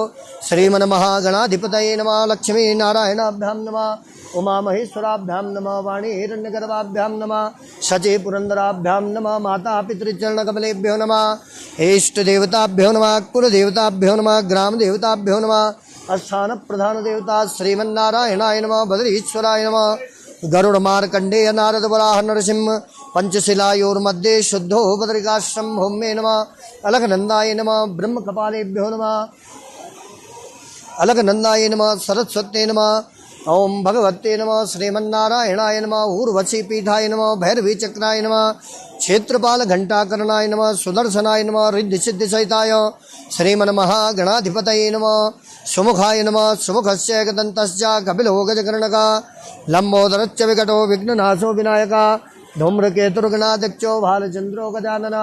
श्रीमन्महागणाधिपतये नमः लक्ष्मीनारायणाभ्यां नमः उमामहेश्वराभ्यां नमः वाणीहिरण्यगर्भाभ्यां नमः शची पुरन्दराभ्यां नमः माता पितृचरणकमलेभ्यो नमः इष्टदेवताभ्यो नमः कुलदेवताभ्यो नमः ग्रामदेवताभ्यो नमः स्थानप्रधानदेवता श्रीमन्नारायणाय नमः बद्रीश्वराय नमः गरुडमार्कण्डेय नारद वराह नरसिंह पंचशिलायोर्मध्ये शुद्धो बद्रिकाश्रम होमे नमः अलकनन्दाय नमः ब्रह्मकपालेभ्यो नमः अलकनन्दाय नमः सरस्वत्यै नमः ओम भगवते नमः श्रीमन्नारायणाय नमः ऊर्वशी पीठाय नमः भैरवी चक्राय नमः क्षेत्रपाल घंटाकरणाय नमः सुदर्शनाय नमः रिद्धि सिद्धि सहिताय श्रीमन्महागणाधिपतये नमः सुमुखाय नमः सुमुखस्य एकदन्तस्य कपिलो गजकर्णकः लंबोदरश्च विकटो विघ्ननाशो विनायकः धूम्रकेतुर्गणाध्यक्षो भालचन्द्रो गजानन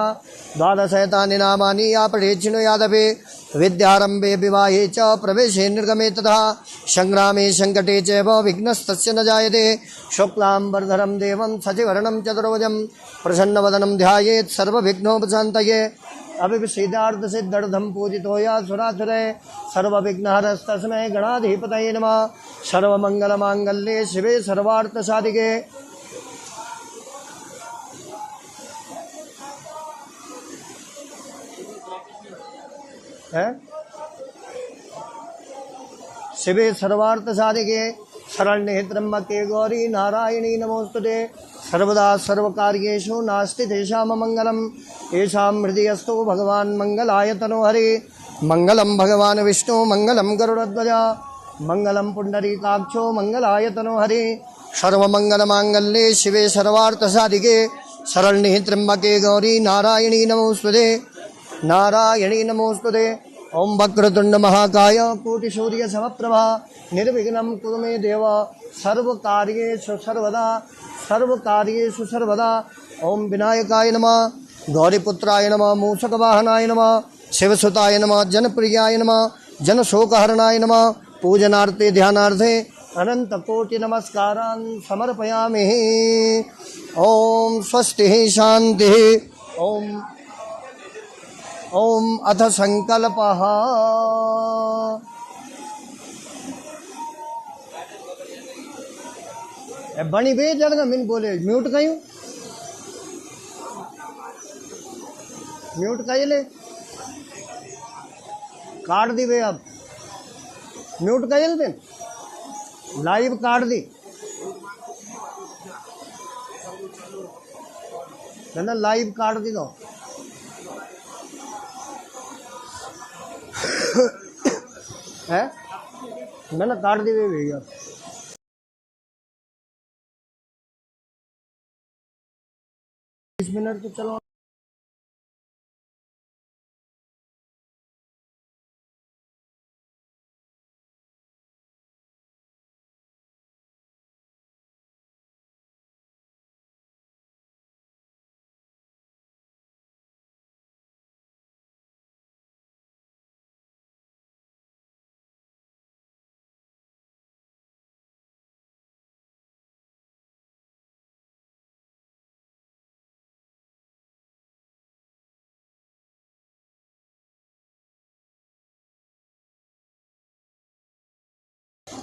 द्वादशैतानि नामानि या पठेच्छिनो यादवे विद्यारम्भे विवाहे च प्रवेशे निर्गमे तथा संग्रामे संकटे चैव विघ्नस्तस्य न जायते शुक्लाम्बरधरं देवं शशिवर्णं चतुर्भुजं प्रसन्नवदनं ध्यायेत् सर्वविघ्नोपशान्तये अभिषेदार्थसिद्धर्थं पूजितो या सुरासुरे सर्वविघ्नहरस्तस्मै गणाधिपतये नमः सर्वमङ्गलमाङ्गल्ये शिवे सर्वार्थसाधिके है शिवे सर्वार्थ साधिके शरण्ये त्र्यंबके गौरी नारायणी नमोस्तुते सर्वदा सर्वकार्येषु नास्ति तेषां मंगलम् येषां हृदयस्थो भगवान् मंगलाय तनोहरि मंगलम भगवान् विष्णु मंगलम गरुडध्वज मंगलम पुंडरीकाक्षो मंगलाय तनोहरि सर्वमंगलमांगल्ये शिवे सर्वार्थ साधिके शरण्ये त्र्यंबके गौरी नारायणी नमोस्तुते नारायणी नमोस्तुते ओम वक्रतुंड महाकाय कोटिसूर्य समप्रभा निर्विघ्नं कुरु मे देव सर्वकार्येषु सर्वदा ओम विनायकाय नमः गौरीपुत्राय नमः मूषकवाहनाय नमः शिवसुताय नमः जनप्रियाय नमः जनशोकहरणाय नमः पूजनार्थे ध्यानार्थे अनंत कोटि नमस्कारान् समर्पयामि। ओम स्वस्ति शांति ओम ओम अथ संकल्पः बनी बे जगह मिन बोले म्यूट कयूं म्यूट कई ले काट दी बे अब म्यूट कईल दिन लाइव काट दी ना लाइव काट दी दो है मैंने काट दी भैया 20 मिनट तो चलो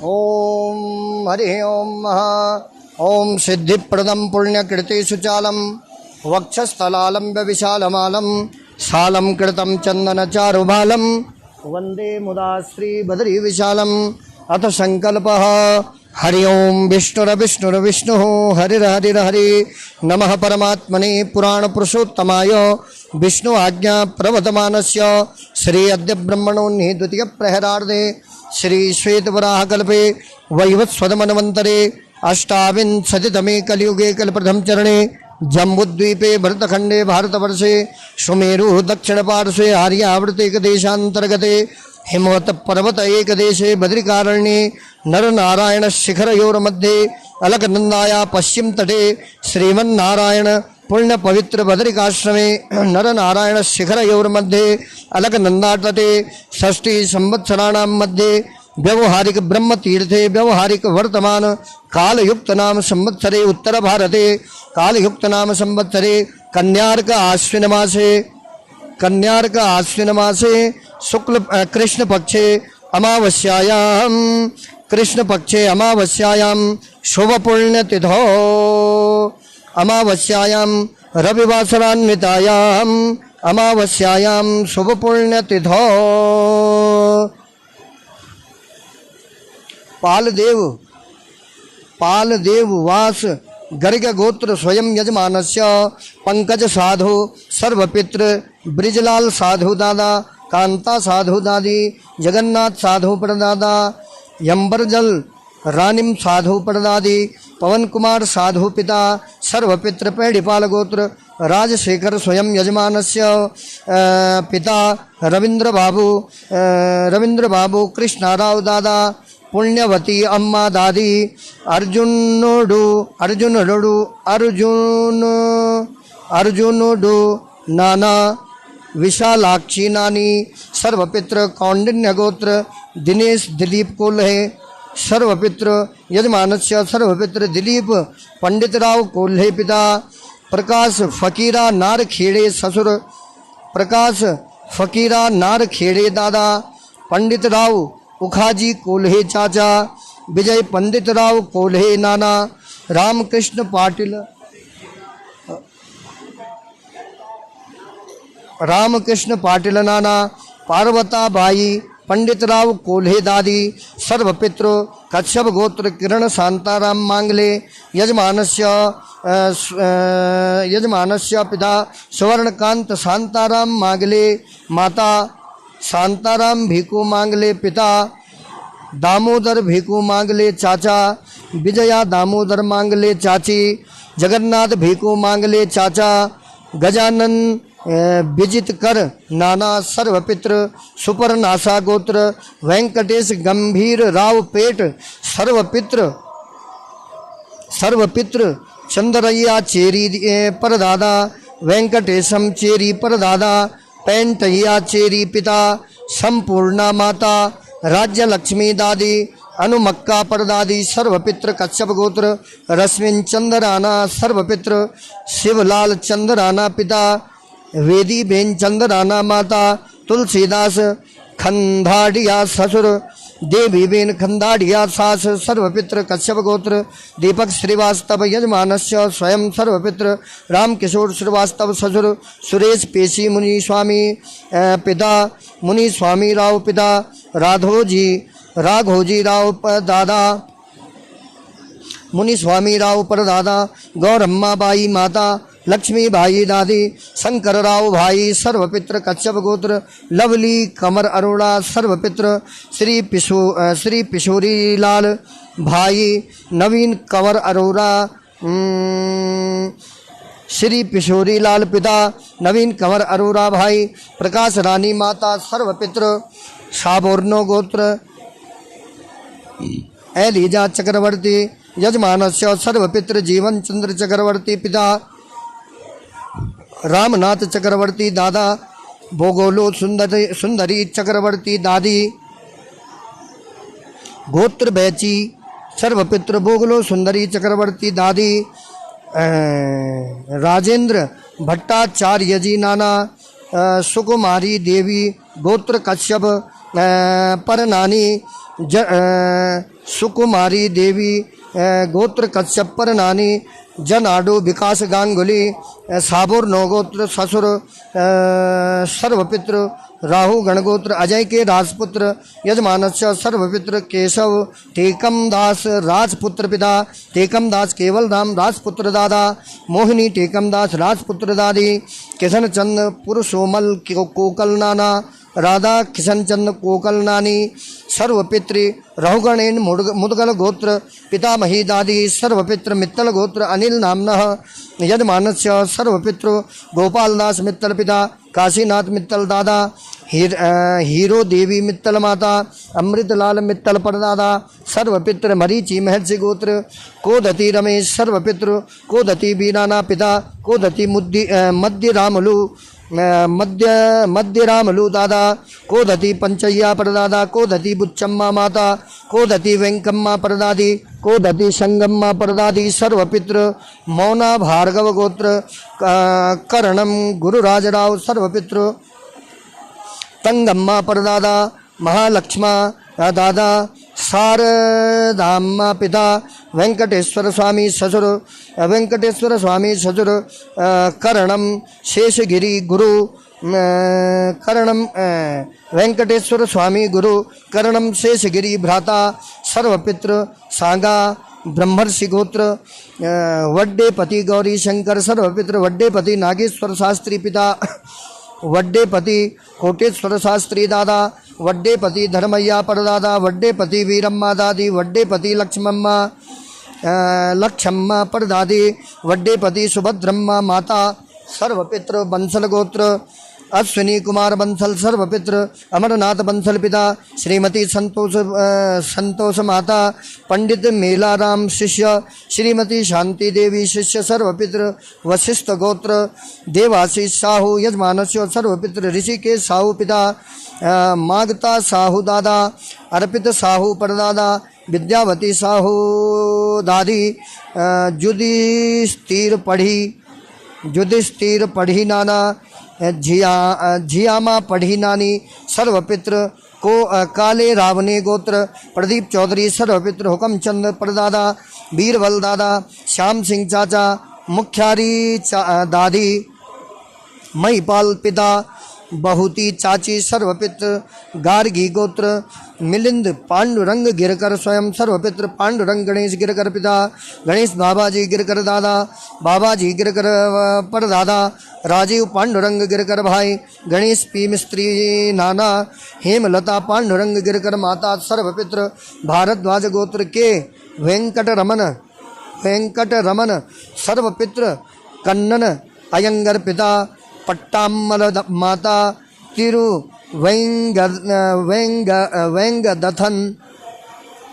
ओम हरि ओम ओम सिद्धिप्रदं पुण्यकृतेषु चालम वक्षस्थलालम्ब्य विशालमालं सालं कृतं चन्दनचारुबालं वन्दे मुदा श्रीबदरी विशालम् अथ संकल्पः हरि ओं विष्णुर्विष्णुर्विष्णुः हरिर्हरिर्हरि नमः परमात्मने पुराणपुरुषोत्तमाय विष्णु आज्ञा प्रवर्तमानस्य श्री अद्य ब्रह्मणोन्हि द्वितीय प्रहरार्धे श्री श्वेतवराहकल्पे वैवस्वतमन्वन्तरे अष्टाविंशतितमे कलियुगे कल्पप्रथम चरणे जम्बूद्वीपे भरतखंडे भारतवर्षे सुमेरु दक्षिणपार्श्वे आर्यावर्त एकदेशान्तर्गते हिमवत पर्वत एकदेशे बद्रिकारण्ये नरनारायण शिखरयोर्मध्ये अलकनंदाया पश्चिम तटे श्रीमन्नारायण पुण्य पवित्र बद्रिकाश्रमे नरनारायण शिखरयोर्मध्ये अलकनंदा तटे षष्ठी संवत्सराणां मध्ये व्यवहारिक ब्रह्म तीर्थे व्यवहारिक वर्तमान कालयुक्त नाम संवत्सरे उत्तर भारते कालयुक्त नाम संवत्सरे कन्यार्क आश्विन मासे शुक्ल कृष्ण पक्षे अमावस्यायां शुभ पुण्यतिथौ अमावस्यायां रविवासरान्वितायां अमावस्यायां शुभ पुण्यतिथौ पालदेव वास गर्ग गोत्र स्वयं यजमानस्य पंकज साधु सर्वपित्र ब्रिजलाल साधु दादा कांता साधु दादी जगन्नाथ साधु परदादा यंबरजल रानिम साधु परदादी पवन कुमार साधु पिता सर्वपित्र पैडिपाल गोत्र राजशेखर स्वयं यजमानस्य पिता रविंद्र बाबू कृष्णाराव दादा पुण्यवती अम्मा दादी अर्जुनुडु नाना विशालाक्षी नानी सर्वपित्र कौंडिन्य गोत्र दिनेश दिलीप कोल्हे सर्वपित्र यजमानस्य सर्वपित्र दिलीप पंडितराव कोल्हे पिता प्रकाश फकीरा नारखेड़े ससुर प्रकाश फकीरा नारखेड़े दादा पंडितराव उखाजी कोल्हे चाचा विजय पंडितराव कोल्हे नाना रामकृष्ण पाटिल नाना पार्वताबाई पंडितराव कोल्हे दादी सर्वपित्र कच्छप गोत्र किरण शांताराम मांगले यजमानस्य पिता स्वर्णकांत शांताराम मांगले माता शांताराम भीकू मांगले पिता दामोदर भीकू मांगले चाचा विजया दामोदर मांगले चाची जगन्नाथ भीकू मांगले चाचा गजानन विजित कर नाना सर्वपित्र सुपरनासा गोत्र वेंकटेश गंभीर राव पेट सर्वपित्र चंद्रैया चेरी परदादा वेंकटेशम चेरी परदादा पेंटैया चेरी पिता संपूर्णा माता राज्य लक्ष्मी दादी अनुमक्का परदादी सर्वपित्र कच्छप गोत्र रश्मिन चंद्राना सर्वपित्र शिवलाल चंद्राना पिता वेदी बेन चंद्राना माता तुलसीदास खंडाड़िया ससुर देवी बेन खंडाड़िया सास सर्वपित्र कच्छप गोत्र दीपक श्रीवास्तव यजमानस्य स्वयं सर्वपित्र रामकिशोर श्रीवास्तव ससुर सुरेश पेशी मुनि स्वामी पिता मुनि स्वामी राव पिता राघोजी राव दादा मुनि स्वामी राव परदादा गौरम्मा बाई माता लक्ष्मी भाई दादी शंकर राव भाई सर्वपित्र कच्छप गोत्र लवली कमर अरोड़ा सर्वपित्र श्री पिशोरी लाल भाई नवीन कंवर अरोड़ा श्री पिशोरी लाल पिता नवीन कंवर अरोड़ा भाई प्रकाश रानी माता सर्वपित्र साबोर्नो गोत्र एलिजा चक्रवर्ती यजमानस्य सर्वपित्र जीवन चंद्र चक्रवर्ती पिता रामनाथ चक्रवर्ती दादा भोगोलो सुंदरी चक्रवर्ती दादी गोत्र बैची सर्वपित्र भोगलो सुंदरी चक्रवर्ती दादी राजेंद्र भट्टाचार्य जी नाना सुकुमारी देवी गोत्र कश्यप परनानी सुकुमारी देवी गोत्र कश्यप परनानी जनाडु विकास गांगुली साबुर नौगोत्र ससुर सर्वपित्र राहु गणगोत्र अजय के राजपुत्र यजमानस्य सर्वपित्र केशव टेकम दास राजपुत्र पिता टेकम दास केवल राम राजपुत्र दादा मोहिनी टेकम दास राजपुत्र दादी किशन चंद पुरुषोमल कोकल नाना राधा किशन चंद कोकल नानी सर्वपितृ रहुगणेन मुदगल गोत्र पितामही दादी सर्वपित्र मित्तल गोत्र अनिल नामनः यजमानस्य सर्वपितृ गोपालदास मित्तल पिता काशीनाथ मित्तल दादा हीरो देवी मित्तल माता अमृतलाल मित्तल परदादा सर्वपित्र मरीचि महर्षि गोत्र कोदति रमेश सर्वपित्र कोदति बीराना पिता कोदति मध्य रामलु मध्य रामलु दादा कोदति पंचय्या परदादा कोदति बुच्चम्मा माता कोदति वेंकम्मा परदादी कोदति संगम्मा परदादी सर्वपित्र मौना भार्गव गोत्र करणम गुरुराजराव सर्वपित्र तंगम्मा परदादा महालक्ष्मा दादा सारदाम्मा पिता वेंकटेश्वर स्वामी ससुर वेंकटेश्वर स्वामी ससुर करणम शेषगिरी गुरु करणम वेंकटेश्वर स्वामी गुरु करणम शेषगिरी भ्राता सर्वपित्र सांगा ब्रह्मर्षि गोत्र वड्डेपति गौरी शंकर सर्वपित्र वड्डेपति नागेश्वर शास्त्री पिता वड्डेपति कोटेश्वर शास्त्री दादा वड्डेपति धर्मయ్య परदादा वड्डेपति वीरम्मा दादी वड्डेपति लक्ष्मम्मा लक्षम्मा परदादी वड्डेपति सुभद्रम्मा माता सर्वपित्र बंसल गोत्र अश्विनी कुमार बंसल सर्वपित्र अमरनाथ बंसल पिता श्रीमती संतोष माता पंडित मेलाराम शिष्य श्रीमती शांति देवी शिष्य सर्वपित्र वशिष्ठ गोत्र देवाशीष साहू यजमानस्य सर्वपित्र ऋषिकेश साहू पिता मागता साहू दादा अर्पित साहू परदादा विद्यावती साहू दादी जुधिस्थिर पढ़ी नाना झियामा पढ़ी नानी सर्वपित्र को काले रावने गोत्र प्रदीप चौधरी सर्वपित्र हुकमचंद परदादा बीरबल दादा श्याम सिंह चाचा मुख्यारी दादी महिपाल पिता बहुती चाची सर्वपित्र गार्गी गोत्र मिलिंद पांडुरंग गिरकर स्वयं सर्वपित्र पांडुरंग गणेश गिरकर पिता गणेश बाबाजी गिरकर दादा बाबाजी गिरकर परदादा राजीव पांडुरंग गिरकर भाई गणेश पी मिस्त्री नाना हेमलता पांडुरंग गिरकर माता सर्वपित्र भारद्वाज गोत्र के वेंकट रमन सर्वपित्र कन्नन अयंगर पिता पट्टामल माता तिरु वेंग दथन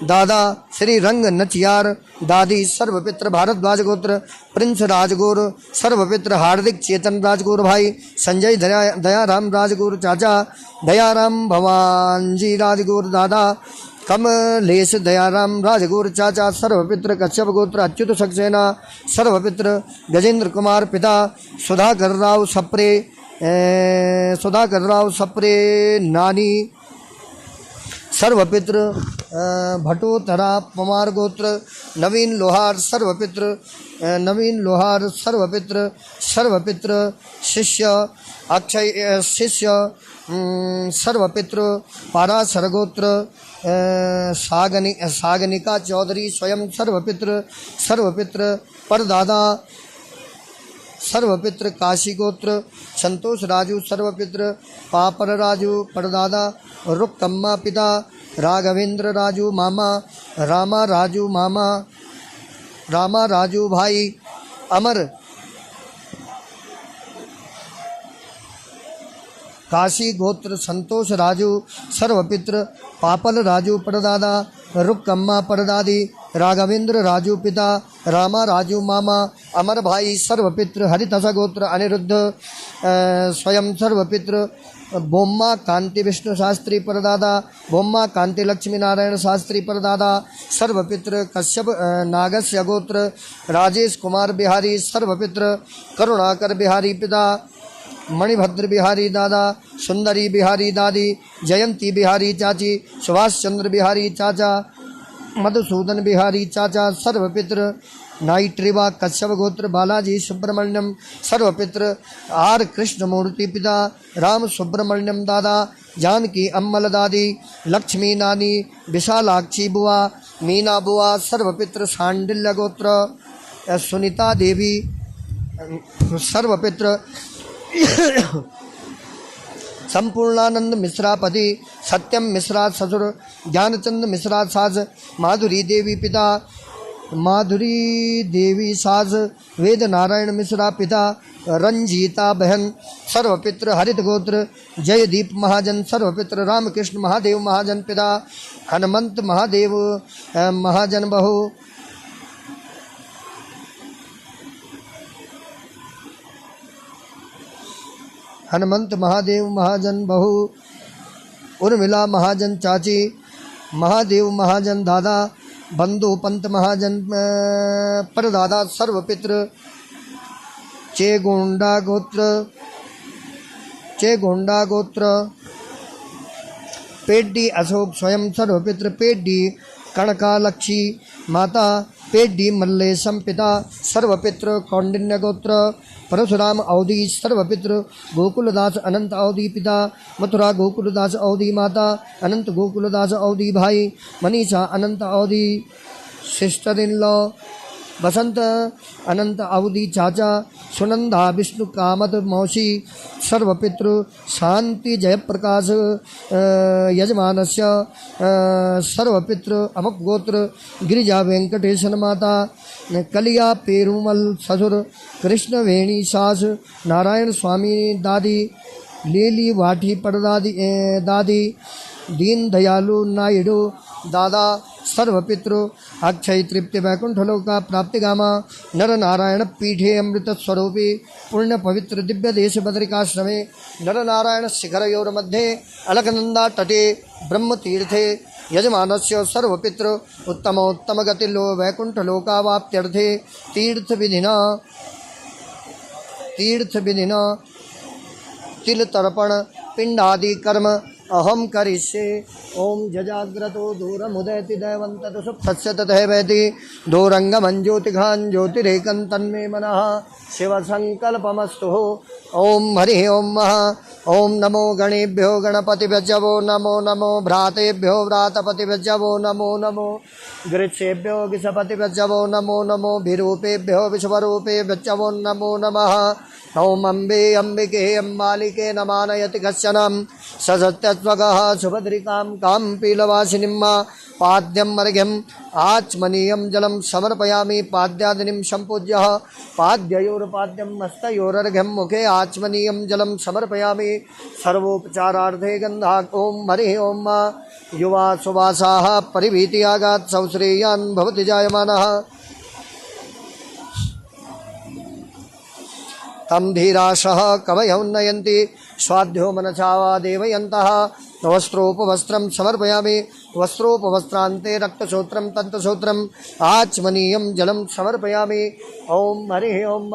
दादा श्री रंग नचियार दादी सर्वपित्र भारद्वाज गोत्र प्रिंस राजगौर सर्वपित्र हार्दिक चेतन राजगौर भाई संजय दयाराम राजगौर चाचा दयाराम भवानजी राजगौर दादा कमलेश दयाराम राजगौर चाचा सर्वपित्र कश्यप गोत्र अच्युत सक्सेना सर्वपित्र गजेंद्र कुमार पिता सुधाकर राव सप्रे नानी सर्वपित्र भटोतरा पमार गोत्र नवीन लोहार सर्वपित्र शिष्य अक्षय शिष्य सर्वपित्र पाराशर गोत्र सागनिका चौधरी स्वयं सर्वपित्र परदादा सर्वपित्र काशी गोत्र संतोष राजू सर्वपित्र पापर राजू परदादा रुक्कम्मा पिता राघवेंद्र राजू मामा रामा राजू भाई अमर काशी गोत्र संतोष राजू सर्वपित्र पापल राजू परदादा रुक्कम्मा परदादी राघवेंद्र राजू पिता रामा राजू मामा अमर भाई सर्वपित्र हरितस गोत्र अनिरुद्ध स्वयं सर्वपित्र बोम्मा कांति विष्णु शास्त्री परदादा बोम्मा कांति लक्ष्मी नारायण शास्त्री परदादा सर्वपित्र कश्यप नागस्य गोत्र राजेश कुमार बिहारी सर्वपित्र करुणाकर बिहारी पिता मणिभद्र बिहारी दादा सुंदरी बिहारी दादी जयंती बिहारी चाची सुभाष चंद्र बिहारी चाचा मधुसूदन बिहारी चाचा सर्वपित्र नाइट्रिवा कश्यप गोत्र बालाजी सुब्रमण्यम सर्वपित्र आर कृष्णमूर्ति पिता राम सुब्रमण्यम दादा जानकी अम्मल दादी लक्ष्मी नानी विशालाक्षी बुआ मीना बुआ सर्वपित्र सांडिल्य गोत्र सुनीता देवी सर्वपित्र संपूर्णानंद मिश्रा पति सत्यम मिश्रा ससुर ज्ञानचंद मिश्रा सास माधुरी देवी पिता माधुरी देवी सास वेद नारायण मिश्रा पिता रंजीता बहन सर्वपित्र हरित गोत्र जयदीप महाजन सर्वपित्र रामकृष्ण महादेव महाजन पिता हनुमंत महादेव महाजन बहु हनुमंत महादेव महाजन बहु उर्मिला महाजन चाची महादेव महाजन दादा बंधु पंत महाजन परदादा सर्वपित्र चेगोंडा गोत्र पेड्डी अशोक स्वयं सर्वपित्र पेड्डी कणकालक्षी माता पेड्डी मल्लेशम पिता सर्वपित्र कौंडिन्य गोत्र परशुराम अवधि सर्वपित्र गोकुलदास अनंत अवधि पिता मथुरा गोकुलदास अवधि माता अनंत गोकुलदास अवधि भाई मनीषा अनंत अवधि सिस्टर इन लॉ बसंत अनंत अवधि चाचा सुनंदा विष्णु कामत मौसी सर्वपितृ शांति जयप्रकाश यजमानस्य सर्वपितृ अमुक गोत्र गिरिजा वेंकटेशन माता कलिया पेरुमल ससुर कृष्ण वेणी सास नारायण स्वामी दादी लीली वाठी परदादी दादी दीन दयालु नायडू दादा सर्वपितृ अक्षय तृप्ति वैकुंठ लोका प्राप्तिगामा नर नारायण पीठे अमृत स्वरूपी पुण्य पवित्र दिव्य देश बद्रिकाश्रमे नर नारायण शिखरयोर मध्ये अलकनंदा तटे ब्रह्म तीर्थे यजमानस्य सर्वपितृ उत्तमोत्तम गतिलो वैकुंठ लोकावाप्त्यर्थे तीर्थ विधिना तिल तर्पण पिंडादि कर्म अहम करिष्ये ओम जजाग्रतो दूरमुदयति दैवन्ततु सुप्तस्य तथैवेति दूरंगमं ज्योतिघां ज्योतिरेकं तन्मे मनः शिवसङ्कल्पमस्तु ओम हरि ओम ओम नमो गणेभ्यो गणपतिभ्यो नमो नमो भ्रातेभ्यो भ्रातपतिभ्यो नमो नमो गृत्सेभ्यो गिषपतिभ्यो नमो नमो विरूपेभ्यो विश्वरूपेभ्यो नमो नमः ओम अम्बे अम्बिके अम्बालिके नमानयति कश्चन ससत्यत्वगः सुभद्रिकां कां पीलवासिनीं पाद्यम अर्घ्यम आचमनीयं जलं समर्पयामि पाद्यादिनीं सम्पूज्य पाद्ययोर्पाद्यं हस्तयोरर्घ्यं मुखे आचमनीयं जलं समर्पयामि सर्वोपचारार्थे गन्धात् ओम हरि ओम युवा सुवासाः परिभीतियागात् सौश्रेयान् भवति जायमानः तम धीराशः कवयौ नयन्ति स्वाध्यो मनसा वा देवयन्तः वस्त्रोपवस्त्रं समर्पयामि वस्त्रोपवस्त्रान्ते रक्तसूत्रं तन्तसूत्रम् आचमनीयं जलं समर्पयामि ओम हरिः ओम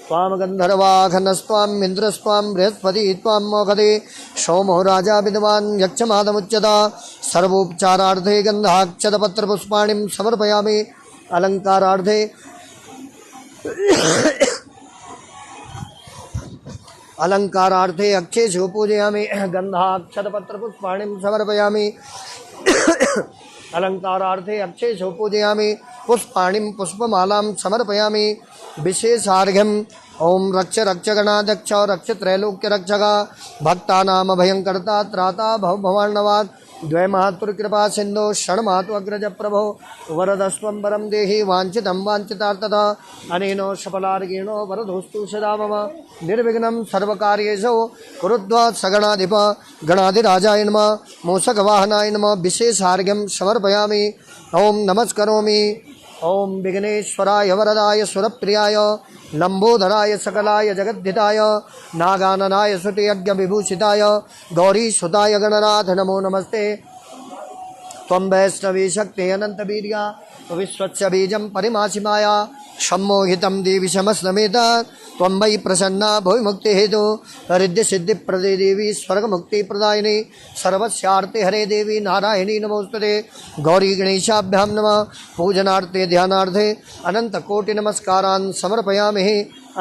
त्वां गन्धर्वाघनस्त्वाम् इन्द्रस्त्वां बृहस्पति त्वां मोघदे सोमो राजा विद्वान् यक्षमादमुच्यता सर्वोपचारार्थे गन्धाक्षतपत्रपुष्पाणिं समर्पयामि अलङ्कारार्थे अलंकारार्थे अक्षेषु पूजयामि गन्धाक्षतपत्रपुष्पाणिं समर्पयामि अलंकारार्थे अक्षेषु पूजयामि पुष्पाणिं पुष्पमालां समर्पयामि विशेषार्घ्यम् ओम रक्ष रक्ष गणाध्यक्ष रक्ष त्रैलोक्य रक्षक भक्तानां भयंकर्ता त्राता भव भवार्णवात् द्वैमातुर कृपा सिंधु षण्मातु अग्रज प्रभो वरदस्त्वं वरं देहि वाञ्छितं वाञ्छितार्थतः अनेन सफलार्गेणो वरदोस्तु सदा मम निर्विघ्नं सर्वकार्येषु कुरुध्वा सगणाधिप गणाधिराजाय नमः मूषकवाहनाय नमः विशेषार्घ्यं समर्पयामि ओम नमस्करोमि ओम विघ्नेश्वराय वरदाय सुरप्रियाय लंबोदराय सकलाय जगद्धिताय नागाननाय सुतयज्ञ विभूषिताय गौरीसुताय गणनाथ नमो नमस्ते त्वं वैष्णवी शक्ति अनंत वीर्या विश्वस्य बीजं परिमासी माया सम्मोहितं देवी शमस्नमेत त्वं वै प्रसन्ना भुवि मुक्तिहेतु रिद्धिसिद्धिप्रदे देवी स्वर्गमुक्तिप्रदायिनी सर्वस्यार्थे हरे देवी नारायणी नमोस्तुते गौरी गणेशाभ्यां नमः पूजनार्थे ध्यानार्थे अनन्तकोटिनमस्कारान् समर्पयामि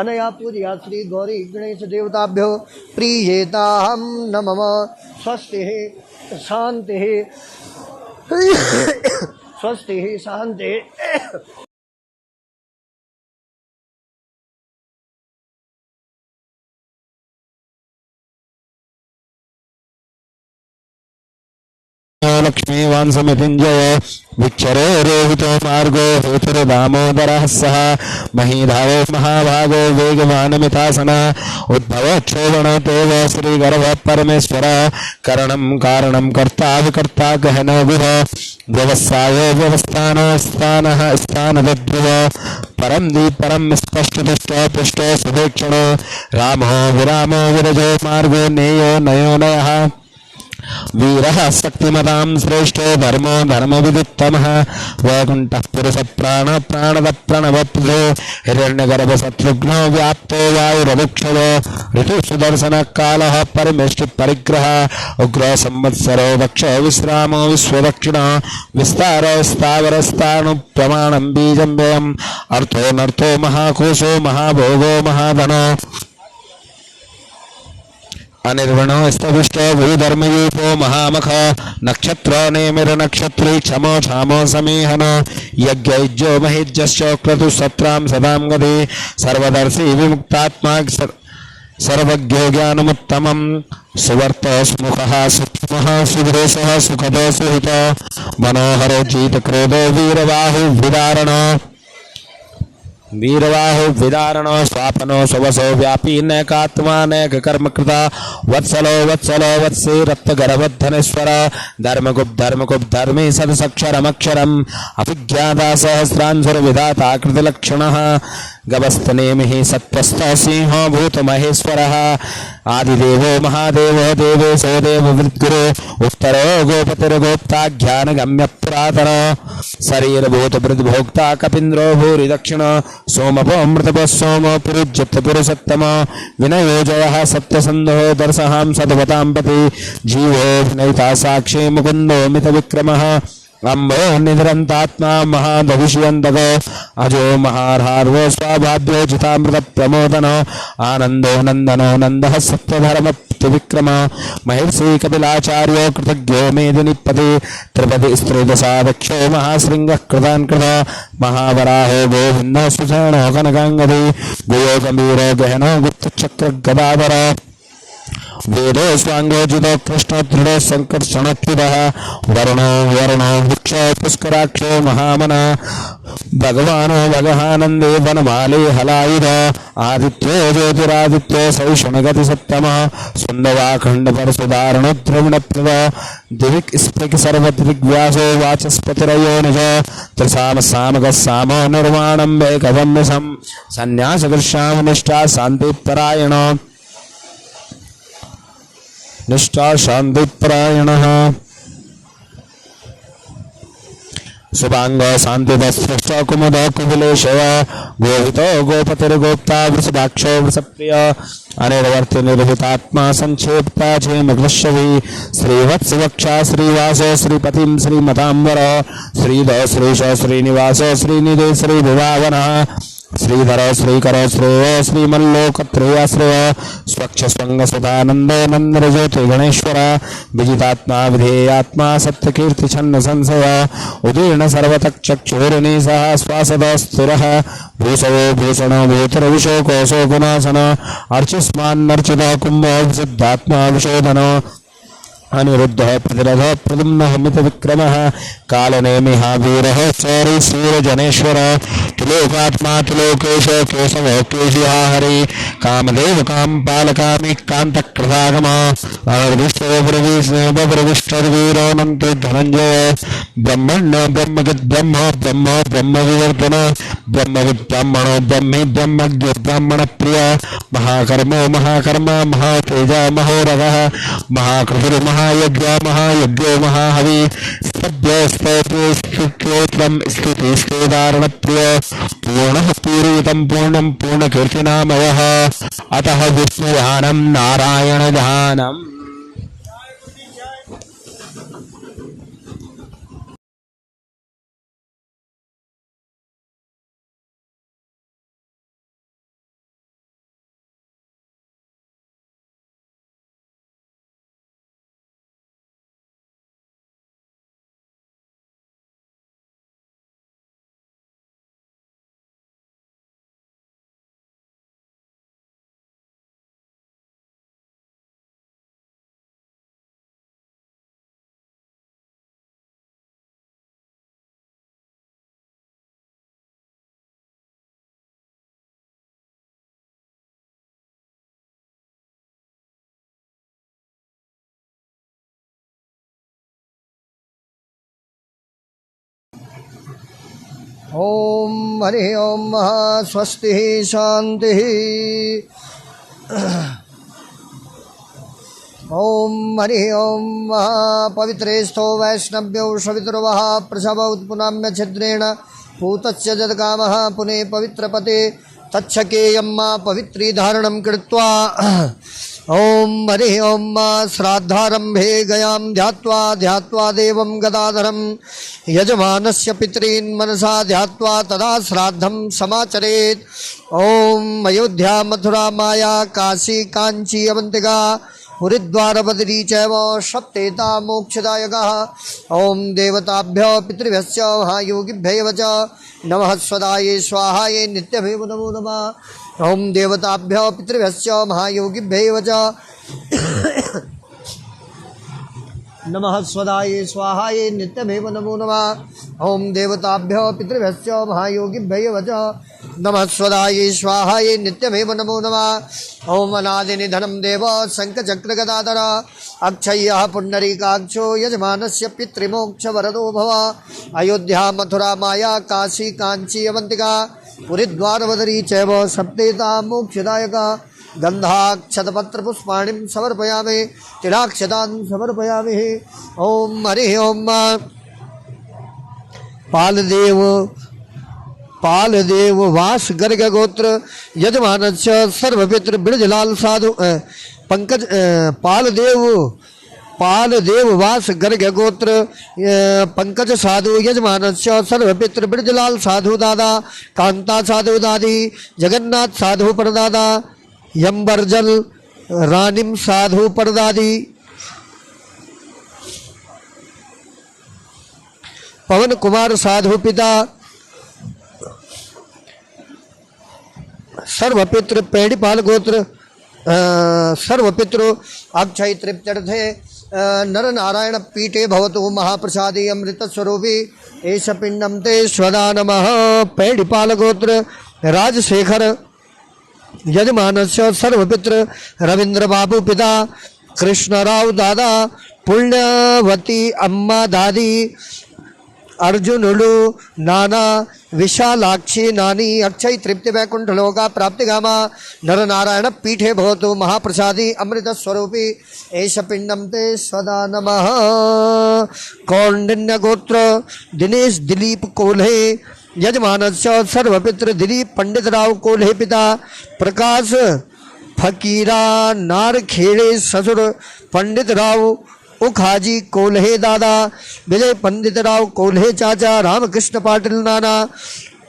अनया पूजया श्री गौरी गणेश देवताभ्यो प्रीयेताहं नमः स्वस्ति शांति स्वस्ति शांति लक्ष्मी वांसमितिंजय विक्षरो रोहितो मार्गो हेतुर्दामोदरः सह महीधावो महाभागो वेगवानमितासन उद्भवक्षोभण तेव श्रीगर्भ परमेश्वर करणं कारणं कर्ता विकर्ता गहनो गुह व्यवसायो व्यवस्थानो स्थानः स्थानदद्भुव परं दीपरं स्पष्टदुष्टो पुष्टो सुभेक्षणो रामो विरामो विरजो मार्गो नेयो नयो नयः वीरः शक्तिमतां श्रेष्ठो धर्मो धर्मविदुत्तमः वैकुण्ठः पुरुषप्राण प्राणदप्रणवप्रो हिरण्यगर्भशत्रुघ्नो व्याप्तो वायुरमुक्षयो ऋतुसुदर्शनः कालः परमेष्टिपरिग्रहः उग्रो संवत्सरो दक्षो विश्रामो विश्वदक्षिणः विस्तारो स्थावरस्थाणुप्रमाणं बीजं व्ययम् अर्थो नर्थो महाकोशो महाभोगो महाधनो अनिर्वणो स्तविष्टो भूधर्मयूपो महामख नक्षत्र नेमिर नक्षत्री क्षमो क्षामो समीहन यज्ञो महेज्यश्च क्रतु सत्रां सदां गति सर्वदर्शी विमुक्तात्मा सर्वज्ञो ज्ञानमुत्तमं सुवर्तो सुमुखः सुक्ष्मः सुघोषः सुखदो सुहितो मनोहरो जीतक्रोधो वीरवाहु विदारणो स्वापनो सुवसो व्यापी नैकात्मानैककर्मकृता वत्सलो वत्सलो वत्सी रत्नगर्भधनेश्वर धर्मगुप्त धर्मी सदसक्षरमक्षरम् अभिज्ञाता सहस्रांशुरविधाता कृतलक्षणः गवस्तनेमिः सत्त्वस्थः सिंहो भूतमहेश्वरः आदिदेवो महादेवो देवेशो देववृद्गुरो उत्तरो गोपतिर्गोप्ताज्ञानगम्य पुरातन शरीरभूतभृद्भोक्ता कपीन्द्रो भूरि दक्षिण सोमपो मृतपः सोमो पुरुज्यत पुरुषोत्तम विनयो जयः सत्यसन्धो दर्शहां सद्वतां पति जीवो विनयिता साक्षी मुकुन्दो मितविक्रमः अम्बो निद्रन्तात्मा महादविषयन्तको अजो महार्हार्वो स्वाभाव्यो जितामृत प्रमोदनो आनन्दो नन्दनो नन्दः सत्यधर्मत्रिविक्रम महर्षि कपिलाचार्यो कृतज्ञो मेदिनीपति त्रिपति स्त्रीदशादक्षो महाशृङ्गः कृतान् कृत महावराहो गोविन्दो सुषेणो कनकाङ्गदी गुयो गम्भीरो गहनो गुप्तचक्रगदाधर वेदो स्वांगोजितो कृष्ण दृढ़ संकर्षणोत्थितः वरुणो वरुणो वृक्षो पुष्कराक्षो महामना भगवानो भगहानन्दे वनमाली हलायुध आदित्यो ज्योतिरादित्यो सहिष्णुगति सत्तमः सुन्दवाखण्ड परसुधारणो द्रविणप्रद दिविक् स्पृक् सर्वदृग्व्यासो वाचस्पतिरयो निज त्रिसामसामकः सामो निर्वाणं वैकवम्यसं सन्न्यासकृष्णां निष्ठा शान्तिपरायण निष्ठा शांतिपरायणः शुभांगो शांतिदस्पृष्ट कुमुद कुकुलेशय गोहितो गोपतिर्गोप्ता वृषभाक्षो वृषप्रिय अनिर्वर्ति निर्भृतात्मा संक्षेप्ता क्षेमकृष्यवि श्रीवत्सवक्षा श्रीवासो श्रीपतिं श्रीमतांबर श्रीधो श्रीश श्रीनिवासो श्रीनिधे श्रीभुवावनः श्रीधर श्रीकर श्रेय श्रीमल्लोकत्रयाश्रय स्वच्छ स्वंग सदानंदो नंदर ज्योति गणेश्वर विजितात्मा विधेयात्मा सत्यकीर्ति छन्न संशय उदीर्ण सर्वतक्षक्षोरिणी सह श्वासद स्थिरः भूषवो भूषणो भूतिर्विशोकोशो गुणासन अर्चिस्मान्नर्चित कुम्भो सिद्धात्मा विशोधन अनिरुद्ध प्रतिरथ प्रद्युम्न मित विक्रमः कालनेमिः वीरः चौरी सूरजनेश्वर त्रिलोकात्मा त्रिलोकेश केशवो केशिहा हरि कामदेव कामपालकामि कान्तकृतागम प्रविष्टवीरो धनंजय ब्रह्मण्य ब्रह्मविद् ब्रह्म ब्रह्म ब्रह्मविवर्तन ब्रह्मविद् ब्राह्मणो ब्रह्मी ब्रह्मज्ञ ब्राह्मण प्रिय महाकर्मो महाकर्मा महातेजा महोरगः महाकृतिर्महा महायज्ञ महायज्ञो महाहवि सद्य स्तोत्रम स्तुति स्तेदारण प्रिय पूर्ण पूर्वतम पूर्णम पूर्ण कीर्तिनामय अतः विष्णुयानम नारायण ध्यानम। ओम हरि ओम स्वस्ति शांति। ओम हरि ओम पवित्रेस्थो वैष्णव्यो सवितुर्वः प्रसव उत्पुनाम्य छिद्रेण पूतस्य जदकामः पुने पवित्रपते तच्छकेयम्मा पवित्री धारणं कृत्वा ओम हरि ओम श्राद्धारंभे गयां ध्यात्वा ध्यात्वा देवं गदाधरं यजमानस्य पितॄन् मनसा ध्यात्वा तदा श्राद्धं समाचरेत्। ओम अयोध्या मथुरा माया काशी कांची अवंतिका हरिद्वार बदरी चैव सप्तेता मोक्षदायकः। ओम देवताभ्यो पितृभ्यश्च महायोगिभ्यैव च नमः स्वदाये स्वाहाये नित्यमेव नमो नमः। ओम देवताभ्यो पितृभ्यश्च महायोगिभ्यैव च नमः स्वदाये स्वाहाये नित्यमेव नमो नमः। ओम देवताभ्यो पितृभ्यश्च महायोगिभ्यैव च नमः स्वदाये स्वाहाये नित्यमेव नमो नमः। ओम अनादिनिधनं देव शङ्खचक्रगदाधर अक्षय्यः पुण्डरीकाक्षो यजमानस्य पितृमोक्षवरदो भव। अयोध्या मथुरा माया काशी कांची अवंतिका हरिद्वारवदरी चैव सप्तेता मोक्षदायका। गन्धाक्षतपत्रपुष्पाणिं समर्पयामि तिलाक्षतां समर्पयामि। ओम हरि ओम पालदेव वास गर्ग गोत्र यजमानस्य सर्वपितृ बिरजलाल साधु पंकज पालदेव वास गर्ग गोत्र पंकज साधु यजमानस्य सर्वपितृ बिरजलाल साधु दादा कांता साधु दादी जगन्नाथ साधु परदादा यम्बरजल रानिम साधु परदादी पवन कुमार साधु पिता सर्वपितृ पेड़िपाल गोत्र सर्वपितृ अक्षय तृप्त्यर्थे नर नारायण पीठे भवतु महाप्रसादी अमृत स्वरूपी एष पिंडम ते स्वदा नमः। पेड़िपाल गोत्र राजशेखर यजमानस्य सर्वपितृ रविंद्र बाबू पिता कृष्णराव दादा पुण्यवती अम्मा दादी अर्जुनुलु नाना विशालाक्षी नानी अक्षय तृप्ति वैकुंठ लोका प्राप्तिगामा नर नारायण पीठे भवतु महाप्रसादी अमृत स्वरूपी एष पिंडम ते सदा नमः। कौंडिन्य गोत्र दिनेश दिलीप कोल्हे यजमानस्य सर्वपितृ दिलीप पंडित राव कोल्हे पिता प्रकाश फकीरा नारखेड़े ससुर पंडित राव उखाजी कोल्हे दादा विजय पंडित राव कोल्हे चाचा रामकृष्ण पाटिल नाना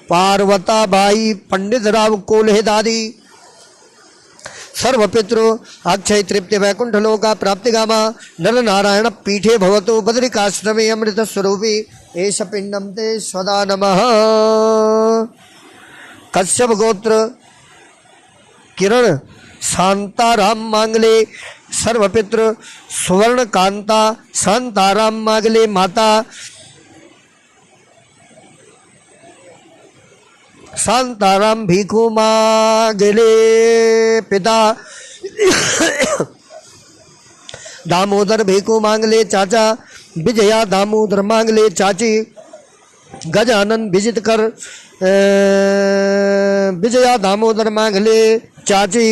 पार्वता बाई पंडित राव कोल्हे दादी सर्वपितृ अक्षय तृप्ति वैकुंठ लोका प्राप्तिगामा नर नारायण पीठे भवतु बद्रिकाश्रमे अमृत स्वरूपी एष पिंडम ते सदा नमः। कश्यप गोत्र किरण शांताराम मांगले सर्वपितृ सुवर्ण कांता शांताराम मांगले माता शांताराम भीखू मांगले पिता दामोदर भीखू मांगले चाचा विजया दामोदर मांगले चाची गजानन विजितकर विजया दामोदर मांगले चाची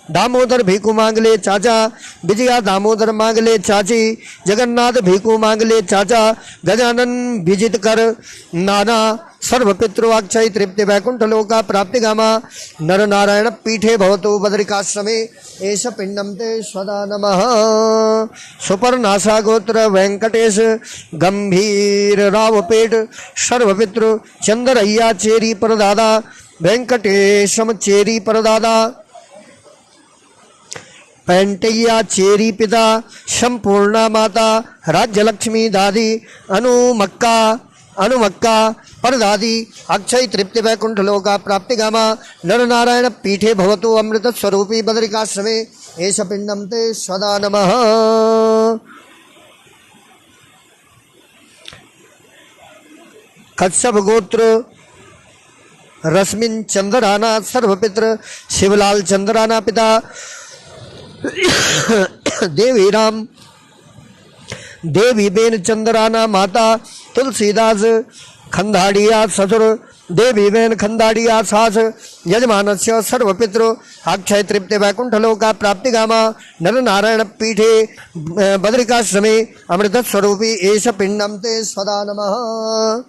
दामोदर भीखू मांग ले चाचा, विजया दामोदर मांग ले चाची, जगन्नाथ भीखू मांग ले चाचा, गजानन विजित कर नाना, सर्व पितृ अक्षय तृप्ति वैकुंठ लोका प्राप्ति गामा, नर नारायण पीठे भवतु बद्रिकाश्रमे एष पिंडम ते स्वदा नमः। सुपर्णासा गोत्र वेंकटेश गंभीर रावपेट सर्वपितृ चंद्रैया चेरी परदादा, वेंकटेशम चेरी परदादा, पेंटैया चेरी पिता, संपूर्णा माता, राज्य लक्ष्मी दादी, अनुमक्का परदादी, अक्षय तृप्ति वैकुंठ लोका प्राप्ति गामा, नर नारायण पीठे भवतु अमृत स्वरूपी बद्रिकाश्रमे एष पिंडम ते स्वदा नमः। कच्छप गोत्र रश्मिन चंद्राना सर्वपित्र शिवलाल चंद्राना पिता, देवी राम देवी बेन चंद्राना माता, तुलसीदास खंडाड़िया ससुर, देवी बेन खंडाड़िया सास, यजमानस्य सर्वपितृ अक्षय तृप्ति वैकुंठ लोका प्राप्ति गामा, नर नारायण पीठे बद्रिकाश्रमे अमृत स्वरूपी एष पिंडम ते स्वदा नमः।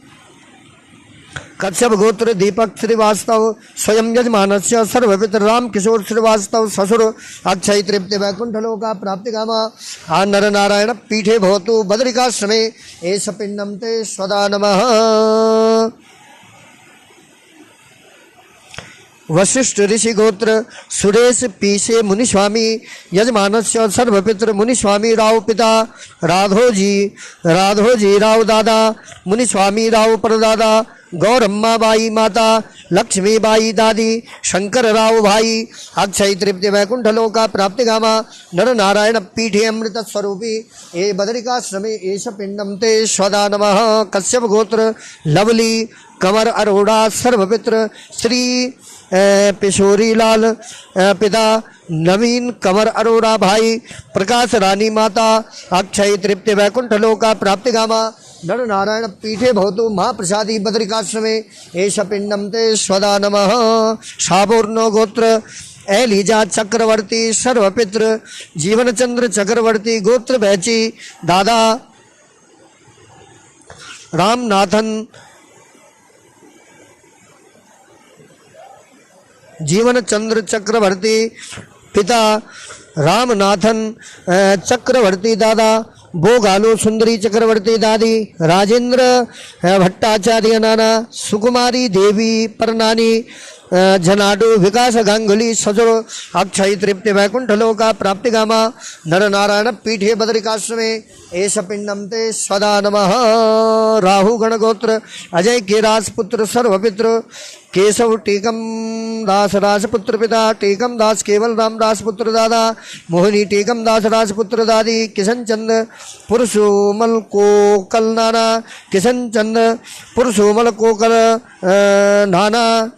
कच्छप गोत्र दीपक श्रीवास्तव स्वयं यजमानस्य सर्वपितृ राम किशोर श्रीवास्तव ससुर अक्षय तृप्ति वैकुंठ लोका प्राप्ति गामा, नर नारायण पीठे भवतु बद्रिकाश्रमे एष पिंडम ते स्वदा नमः। वशिष्ठ ऋषि गोत्र सुरेश पीसे मुनिस्वामी यजमानस्य सर्वपितृ मुनिस्वामी राव पिता, राधोजी राव दादा, मुनिस्वामी राव परदादा, गौरम्मा बाई माता, लक्ष्मी बाई दादी, शंकर राव भाई, अक्षय तृप्ति वैकुंठ लोका प्राप्ति गामा, नर नारायण पीठे अमृत स्वरूपी ए बद्रिकाश्रमे एष पिंडम ते स्वदा नमः। कश्यप गोत्र लवली कमर अरोड़ा सर्वपित्र श्री पिशोरी लाल पिता, नवीन कमर अरोड़ा भाई, प्रकाश रानी माता, अक्षय तृप्ति वैकुंठ लोका प्राप्ति गामा, नर नारायण पीठे भवतु महाप्रसादी बद्रिकाश्रमे एष पिंडम ते स्वदा नमः। शाबोर्नो गोत्र एलिजा चक्रवर्ती सर्वपित्र जीवनचंद्र चक्रवर्ती गोत्र बैची दादा, रामनाथन जीवन चंद्र चक्रवर्ती पिता, रामनाथन चक्रवर्ती दादा, बोगालो सुंदरी चक्रवर्ती दादी, राजेंद्र भट्टाचार्य नाना, सुकुमारी देवी परनानी, जनाडु विकास गांगुली ससुर अक्षय तृप्ति वैकुंठ लोका प्राप्ति गामा, नर नारायण पीठे बद्रिकाश्रमे एष पिंडम ते स्वदा नमः। राहु गण गोत्र अजय के राजपुत्र सर्वपित्र केशव टीकम दास राजपुत्र पिता, टीकम दास केवल राम राजपुत्र दादा, मोहिनी टीकम दास राजपुत्र दादी, किशन चंद पुरुषोमल कोकल नाना, किशन चंद पुरुषोमल कोकल नाना,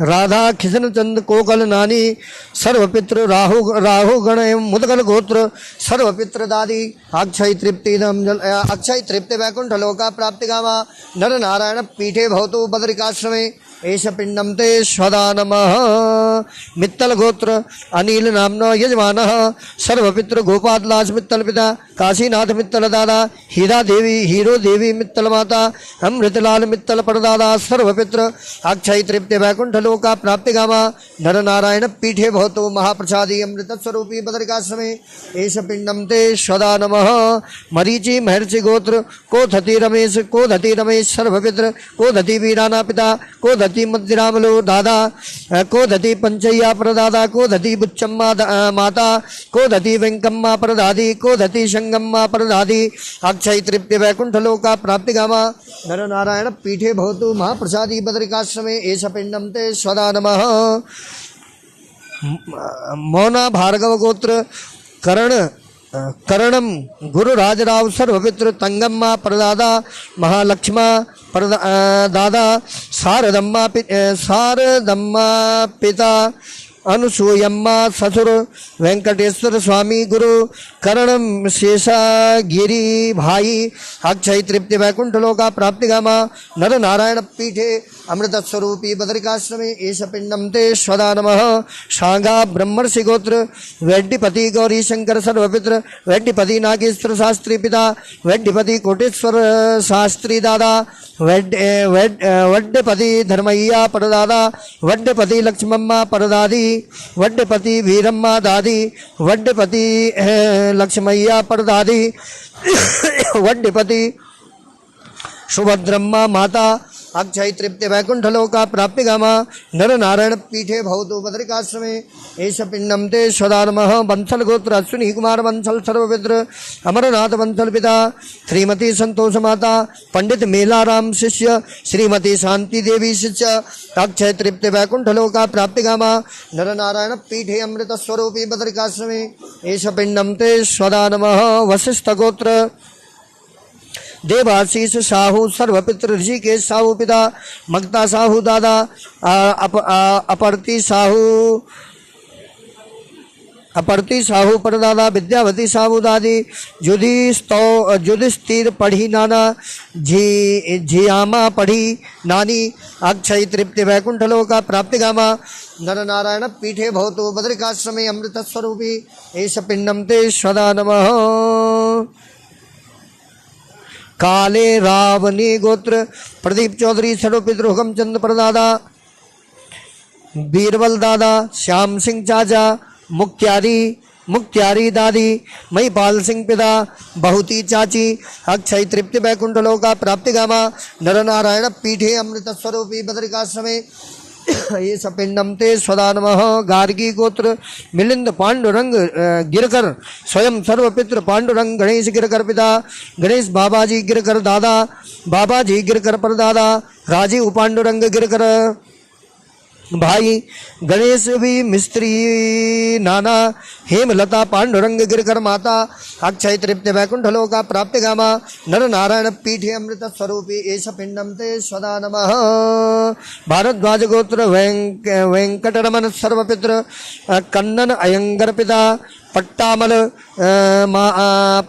राधा किशन चंद कोकल नानी, सर्वपित्र राहु गण एवं मुदगल गोत्र सर्वपित्र दादी, अक्षय तृप्ति वैकुंठ लोका प्राप्ति गामा, नर नारायण पीठे भवतु बद्रिकाश्रमे एष पिंडम ते स्वदा नमः। मित्तल गोत्र अनिल नामनो यजमानः सर्वपित्र गोपालदास मित्तल पिता, काशीनाथ मित्तल दादा, हीरा देवी मित्तल माता, अमृतलाल मित्तल परदादा, सर्वपित्र अक्षय तृप्ति वैकुंठ लोका प्राप्ति गामा, नर नारायण पीठे भवतु महाप्रसादी अमृत स्वरूपी बद्रिकाश्रमे एष पिंडम ते स्वदा नमः। मरीचि महर्षि गोत्र कोधति रमेश सर्वपित्र कोधति वीराना पिता, कोधति मध्यरामलो दादा, कोधति पंचैया प्रदादा, कोधति बुच्चम्मा माता, कोधति वेंकम्मा प्रदादी, कोधति संगम्मा प्रदादी, अक्षय तृप्ति वैकुंठ लोका प्राप्ति गामा, नर नारायण पीठे भवतु महाप्रसादी बद्रिकाश्रमे एष पिंडम ते स्वदा नमः। मौना भार्गव गोत्र करणम गुरुराजराव सर्वपित्र तंगम्मा प्रदादा, महालक्ष्मा दादा, शारदम्मा पिता, अनुसूयम्मा ससुर वेंकटेश्वर स्वामी गुरु करणम शेषागिरी भाई अक्षय तृप्ति वैकुंठ लोका प्राप्ति गामा नर नारायण पीठे अमृत स्वरूपी बद्रिकाश्रमे एष पिंडम ते स्वदा नमः शांगा ब्रह्मर्षि गोत्र वैड्यपति गौरी शंकर सर्वपित्र वैड्यपति नागेश्वर शास्त्री पिता वैड्यपति कोटेश्वर शास्त्री दादा वड्डेपति धर्मय्या परदादा वड्डेपति लक्ष्मम्मा परदादी वड्डेपति वीरम्मा दादी वड्डेपति लक्ष्मయ్యా परदादी वड्डेपति सुभद्रम्मा माता अक्षय तृप्ति वैकुंठ लोका प्राप्ति गामा नर नारायण पीठे भवतु बद्रिकाश्रमे एष पिंडम ते स्वदा नमः बंसल गोत्र अश्विनी कुमार बंसल सर्वपित्र अमरनाथ बंसल पिता श्रीमती संतोष माता पंडित मेलाराम शिष्य श्रीमती शांति देवी शिष्य अक्षय तृप्ति वैकुंठ लोका प्राप्ति गामा नर नारायण पीठे अमृत स्वरूपी बद्रिकाश्रमे एष पिंडम ते स्वदा नमः वशिष्ठ गोत्र देवाशीष साहू सर्वपित्र ऋषिकेश साहू पिता मगता साहू दादा अपरती साहू परदादा विद्यावती साहू दादी जुधिस्थिर पढ़ी नाना झियामा पढ़ी नानी अक्षय तृप्ति वैकुंठ लोका प्राप्ति गामा नर नारायण पीठे भवतु बद्रिकाश्रमे अमृत स्वरूपी एष पिंडम ते स्वदा नमः काले रावणी गोत्र प्रदीप चौधरी सर्वपित्र हुकम चंद परदादा बीरबल दादा श्याम सिंह चाचा मुक्त्यारी दादी महिपाल सिंह पिता बहुती चाची अक्षय तृप्ति वैकुंठ लोका प्राप्ति गामा नर नारायण पीठे अमृत स्वरूपी बद्रिकाश्रमे ये सपिंडम ते स्वदा नमः गार्गी गोत्र मिलिंद पांडुरंग गिरकर स्वयं सर्वपित्र पांडुरंग गणेश गिरकर पिता गणेश बाबाजी गिरकर दादा बाबाजी गिरकर परदादा राजीव पांडुरंग गिरकर भाई गणेश भी मिस्त्री नाना हेमलता पांडुरंग गिरकर माता अक्षय तृप्ति वैकुंठ लोका प्राप्ति गामा नर नारायण पीठे अमृत स्वरूपी एष पिंडम ते स्वदा नमः भारद्वाज गोत्र वेंकटरमन सर्वपित्र कन्नन अयंगर पिता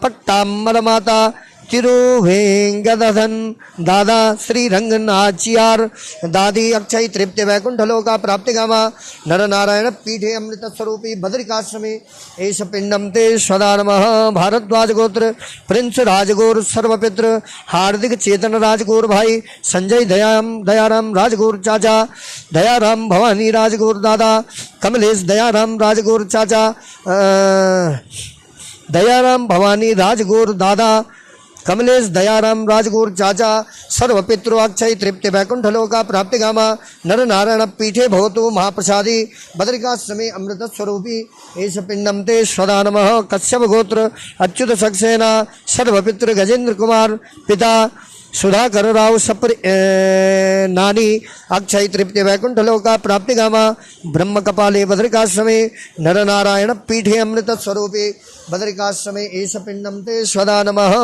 पट्टामल माता तिरुवेंगदधन दादा श्री रंगनाचियार दादी अक्षय तृप्ति वैकुंठ लोका प्राप्ति गामा नर नारायण पीठे अमृत स्वरूपी बद्रिकाश्रमे एष पिंडम ते स्वदा नमः भारद्वाज गोत्र प्रिंस राजगौर सर्वपित्र हार्दिक चेतन राजगौर भाई संजय दयाराम राजगौर चाचा दयाराम भवानी राजगौर दादा कमलेश दयाराम राजगौर चाचा दयाराम भवानी राजगौर दादा कमलेश दयाराम राजगौर चाचा सर्वपितृ अक्षय तृप्ति वैकुंठ लोका प्राप्ति गामा नर नारायण पीठे भवतु महाप्रसादी बद्रिकाश्रमे अमृत स्वरूपी एष पिंडम ते स्वदा नमः कश्यप गोत्र अच्युत सक्सेना सर्वपितृ गजेंद्र कुमार पिता सुधाकर राव सप्र नानी अक्षय तृप्ति वैकुंठ लोका प्राप्ति गामा ब्रह्म कपाले बद्रिकाश्रमे नर नारायण पीठे अमृत स्वरूपे बद्रिकाश्रमे एष पिंडम ते स्वदा नमः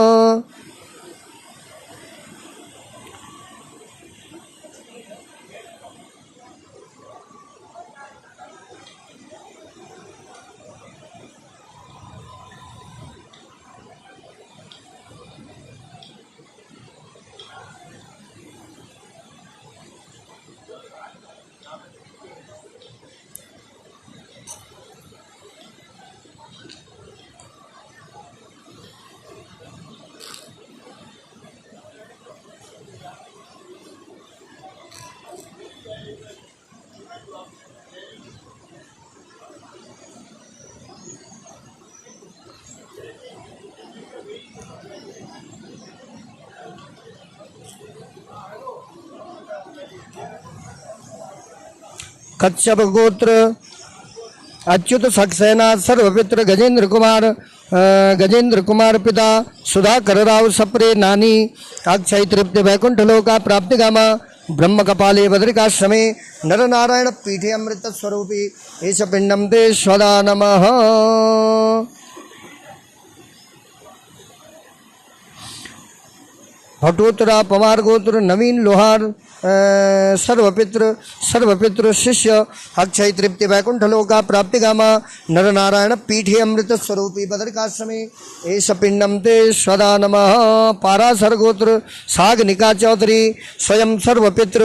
कच्छप गोत्र अच्युत सक्सेना सर्वपित्र गजेंद्र कुमार पिता सुधाकर राव सप्रे नानी अक्षय तृप्ति वैकुंठ लोका प्राप्ति गामा ब्रह्म कपाले बद्रिकाश्रमे नर नारायण पीठे अमृत स्वरूपी एष पिंडम ते स्वदा नमः हटोत्तरा पवार गोत्र नवीन लोहार सर्वपित्र शिष्य अक्षय तृप्ति वैकुंठ लोका प्राप्ति गामा नर नारायण पीठे अमृत स्वरूपी बदरिकाश्रमे एष पिंडम ते स्वदा नमः। पारासर गोत्र सागनिका चौधरी स्वयं सर्वपित्र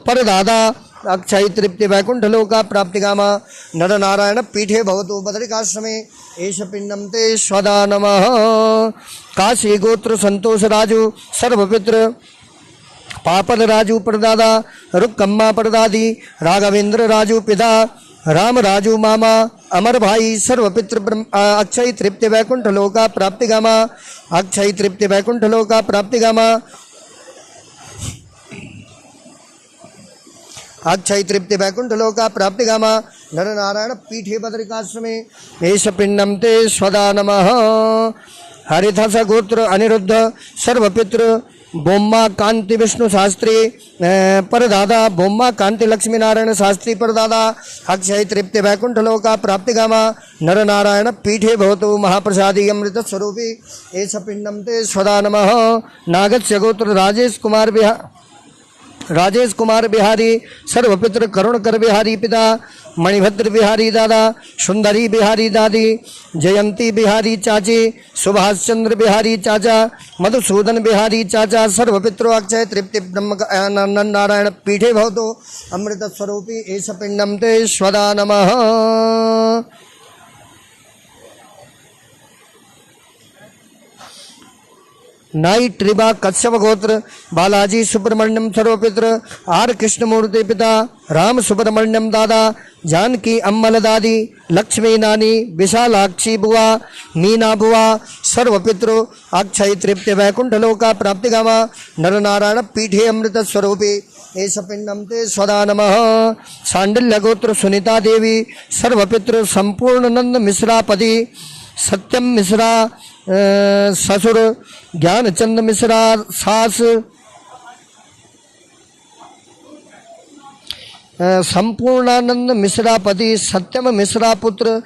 परदादा अक्षय तृप्ति वैकुंठ लोका प्राप्ति गामा नर नारायण पीठे भवतु बदरिकाश्रमे एष पिंडम ते स्वदा नमः। काशी गोत्र संतोष राजू सर्वपित्र पापद राजू परदादा रुक्कम्मा परदादी राघवेंद्र राजू पिता राम राजू मामा अमर भाई सर्वपित्र अक्षय तृप्ति वैकुंठ लोका प्राप्ति गामा अक्षय तृप्ति वैकुंठ लोका प्राप्ति गामा अक्षय तृप्ति वैकुंठ लोका प्राप्ति गामा नर नारायण पीठे बदरिकाश्रमे एष पिंडम ते स्वदा नमः। हरिथस गोत्र अनिरुद्ध सर्वपित्र बोम्मा कांति विष्णु शास्त्री परदादा बोम्मा कांति लक्ष्मी नारायण शास्त्री परदादा अक्षय तृप्ति वैकुंठ लोका प्राप्ति गामा नर नारायण पीठे भवतु महाप्रसादी अमृत स्वरूपी एष पिंडम ते स्वदा नमः। नागस्य गोत्र राजेश कुमार बिहारी सर्वपित्र करुणकर बिहारी पिता मणिभद्र बिहारी दादा सुंदरी बिहारी दादी जयंती बिहारी चाची सुभाष चंद्र बिहारी चाचा मधुसूदन बिहारी चाचा सर्वपित्रो अक्षय तृप्ति ब्रह्म नारायण पीठे भवतु अमृत स्वरूपी एष पिंडम ते स्वदा नमः। नाई त्रिबा कश्यप गोत्र बालाजी सुब्रमण्यम सर्वपित्र आर कृष्णमूर्ति पिता राम सुब्रमण्यम दादा जानकी अम्मल दादी लक्ष्मी नानी विशालाक्षी बुआ मीना बुआ सर्वपित्र अक्षय तृप्ति वैकुंठ लोका प्राप्ति गामा नर नारायण पीठे अमृत स्वरूपी एष पिंडम ते स्वदा नमः। सांडिल्य गोत्र सुनीता देवी सर्वपित्र संपूर्णानंद मिश्रा पति सत्यम मिश्रा ससुर ज्ञानचंद मिश्रा सास संपूर्णानंद मिश्रा पति सत्यम मिश्रा पुत्र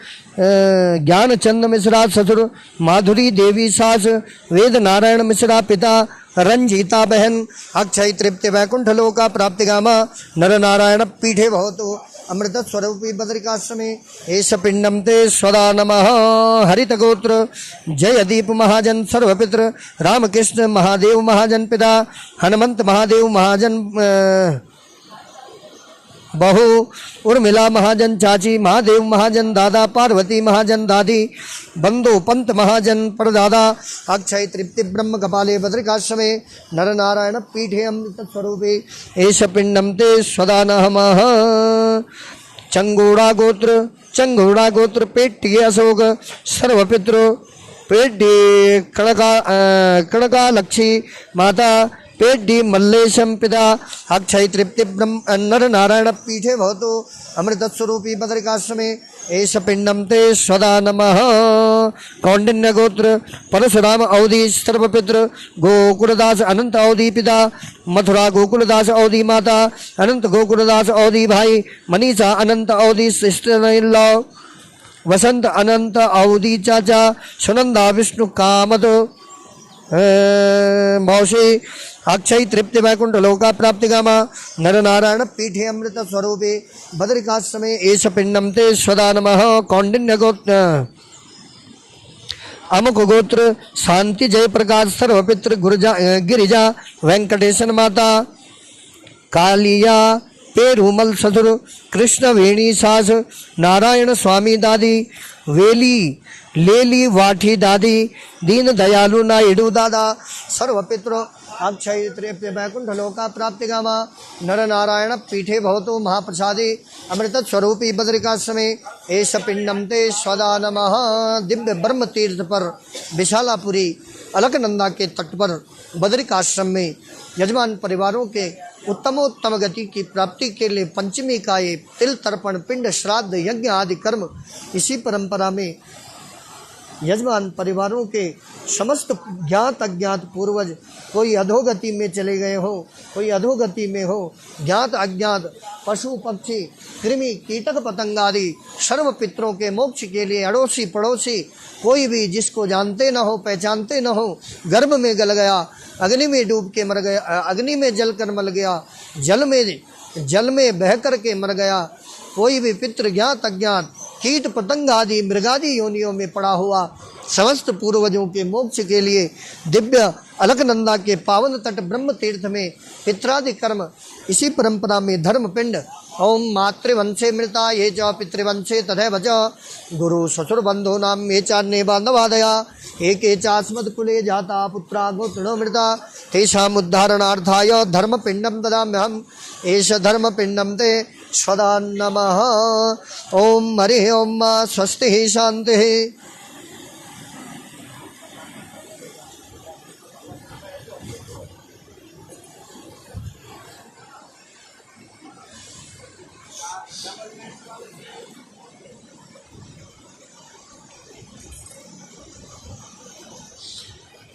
ज्ञानचंद मिश्रा ससुर माधुरी देवी सास वेद नारायण मिश्रा पिता रंजीता बहन अक्षय तृप्ति वैकुंठ लोका प्राप्ति गामा नर नारायण पीठे भवतु अमृत स्वरूपी बद्रिकाश्रमे एष पिंडम ते स्वदा नमः। हरित गोत्र जयदीप महाजन सर्वपित्र रामकृष्ण महादेव महाजन पिता हनुमंत महादेव महाजन बहु उर्मिला महाजन चाची महादेव महाजन दादा पार्वती महाजन दादी बंदो पंत महाजन परदादा अक्षय तृप्ति ब्रह्म कपाले बद्रिकाश्रमे नर नारायण पीठे अमृत स्वरूपे एष पिंडम ते स्वदा नमः। चंगोड़ा गोत्र पेट्टी अशोक सर्वपित्र पेड्डी कणका लक्षी माता पेड्डी मल्लेशम पिता अक्षय तृप्ति ब्रह्म नर नारायण पीठे भवतु अमृत स्वरूपी बद्रिकाश्रमे एष पिंडम ते स्वदा नमः। कौंडिन्य गोत्र परशुराम अवधि सर्वपित्र गोकुलदास अनंत अवधि पिता मथुरा गोकुलदास अवधि माता अनंत गोकुलदास अवधि भाई मनीषा अनंत अवधि सिस्टर वसंत अनंत अवधि चाचा सुनंदा विष्णु कामत मौसी अक्षय तृप्ति वैकुंठ लोका प्राप्ति गामा नर नारायण पीठे अमृत स्वरूपे बद्रिकाश्रमे एष पिंडम ते स्वदा नमः। कौंडिन्य गोत्र अमुक गोत्र शांति जय प्रकाश सर्वपित्र गिरिजा वेंकटेशन माता कालिया पेरूमल ससुर कृष्ण वेणी सास नारायण स्वामी दादी वेली लेली वाठी दादी दीन दयालु नायडू दादा सर्वपित्र अक्षय तृप्ति वैकुंठ लोका प्राप्ति गामा नर नारायण पीठे भवतु महाप्रसादे अमृत स्वरूपी बद्रिकाश्रमे एष पिंडम ते स्वदा नमः। दिव्य ब्रह्म तीर्थ पर विशालापुरी अलकनंदा के तट पर बद्रिकाश्रम में यजमान परिवारों के उत्तमोत्तम गति की प्राप्ति के लिए पंचमी का ये तिल तर्पण पिंड श्राद्ध यज्ञ आदि कर्म इसी परंपरा में यजमान परिवारों के समस्त ज्ञात अज्ञात पूर्वज कोई अधोगति में चले गए हो, कोई अधोगति में हो, ज्ञात अज्ञात पशु पक्षी कृमि कीटक पतंग आदि सर्व पितरों के मोक्ष के लिए अड़ोसी पड़ोसी कोई भी जिसको जानते न हो पहचानते न हो, गर्भ में गल गया, अग्नि में डूब के मर गया, अग्नि में जल कर मर गया, जल में बह कर के मर गया, कोई भी पितृ ज्ञात अज्ञात कीट पतंग आदि मृगादि योनियों में पड़ा हुआ समस्त पूर्वजों के मोक्ष के लिए दिव्य अलकनंदा के पावन तट ब्रह्म तीर्थ में पित्रादि कर्म इसी परंपरा में धर्म पिंड ओम मातृवंशे मृता ये च पितृवंशे तथैव च गुरु ससुर बंधो नाम ये चान्ये बांधवादया एके चास्मत्कुले जाता पुत्रा गोत्रो मृता तेषाम् उद्धारणार्थाय धर्म पिंडम ददाम्यहम् एष धर्म पिंडम ते स्वदा नमः। ओम हरि ओम स्वस्ति शांति।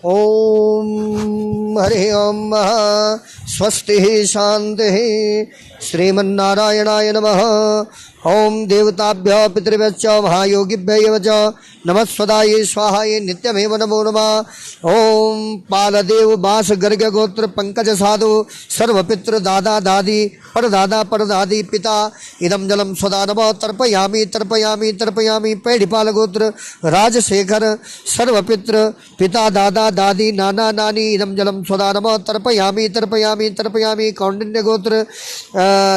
ओम हरि ओम स्वस्ति शांति। श्रीमन्नारायणाय नमः। ओम देवताभ्य पितृभ्यश्च महायोगिभ्य च नमः स्वदाये स्वाहाये नित्यमेव नमो नमः। ओम पालदेव बास गर्ग गोत्र पंकज साधु सर्वपितृ दादा दादी परदादी पिता इदम जलम स्वदा नमः तर्पयामि तर्पयामि तर्पयामि। पैडिपाल गोत्र राजशेखर सर्वपितृ पिता दादा दादी नाना नानी इदम जलम स्वदा नमः तर्पयामि तर्पयामि तर्पयामि। कौंडिन्य गोत्र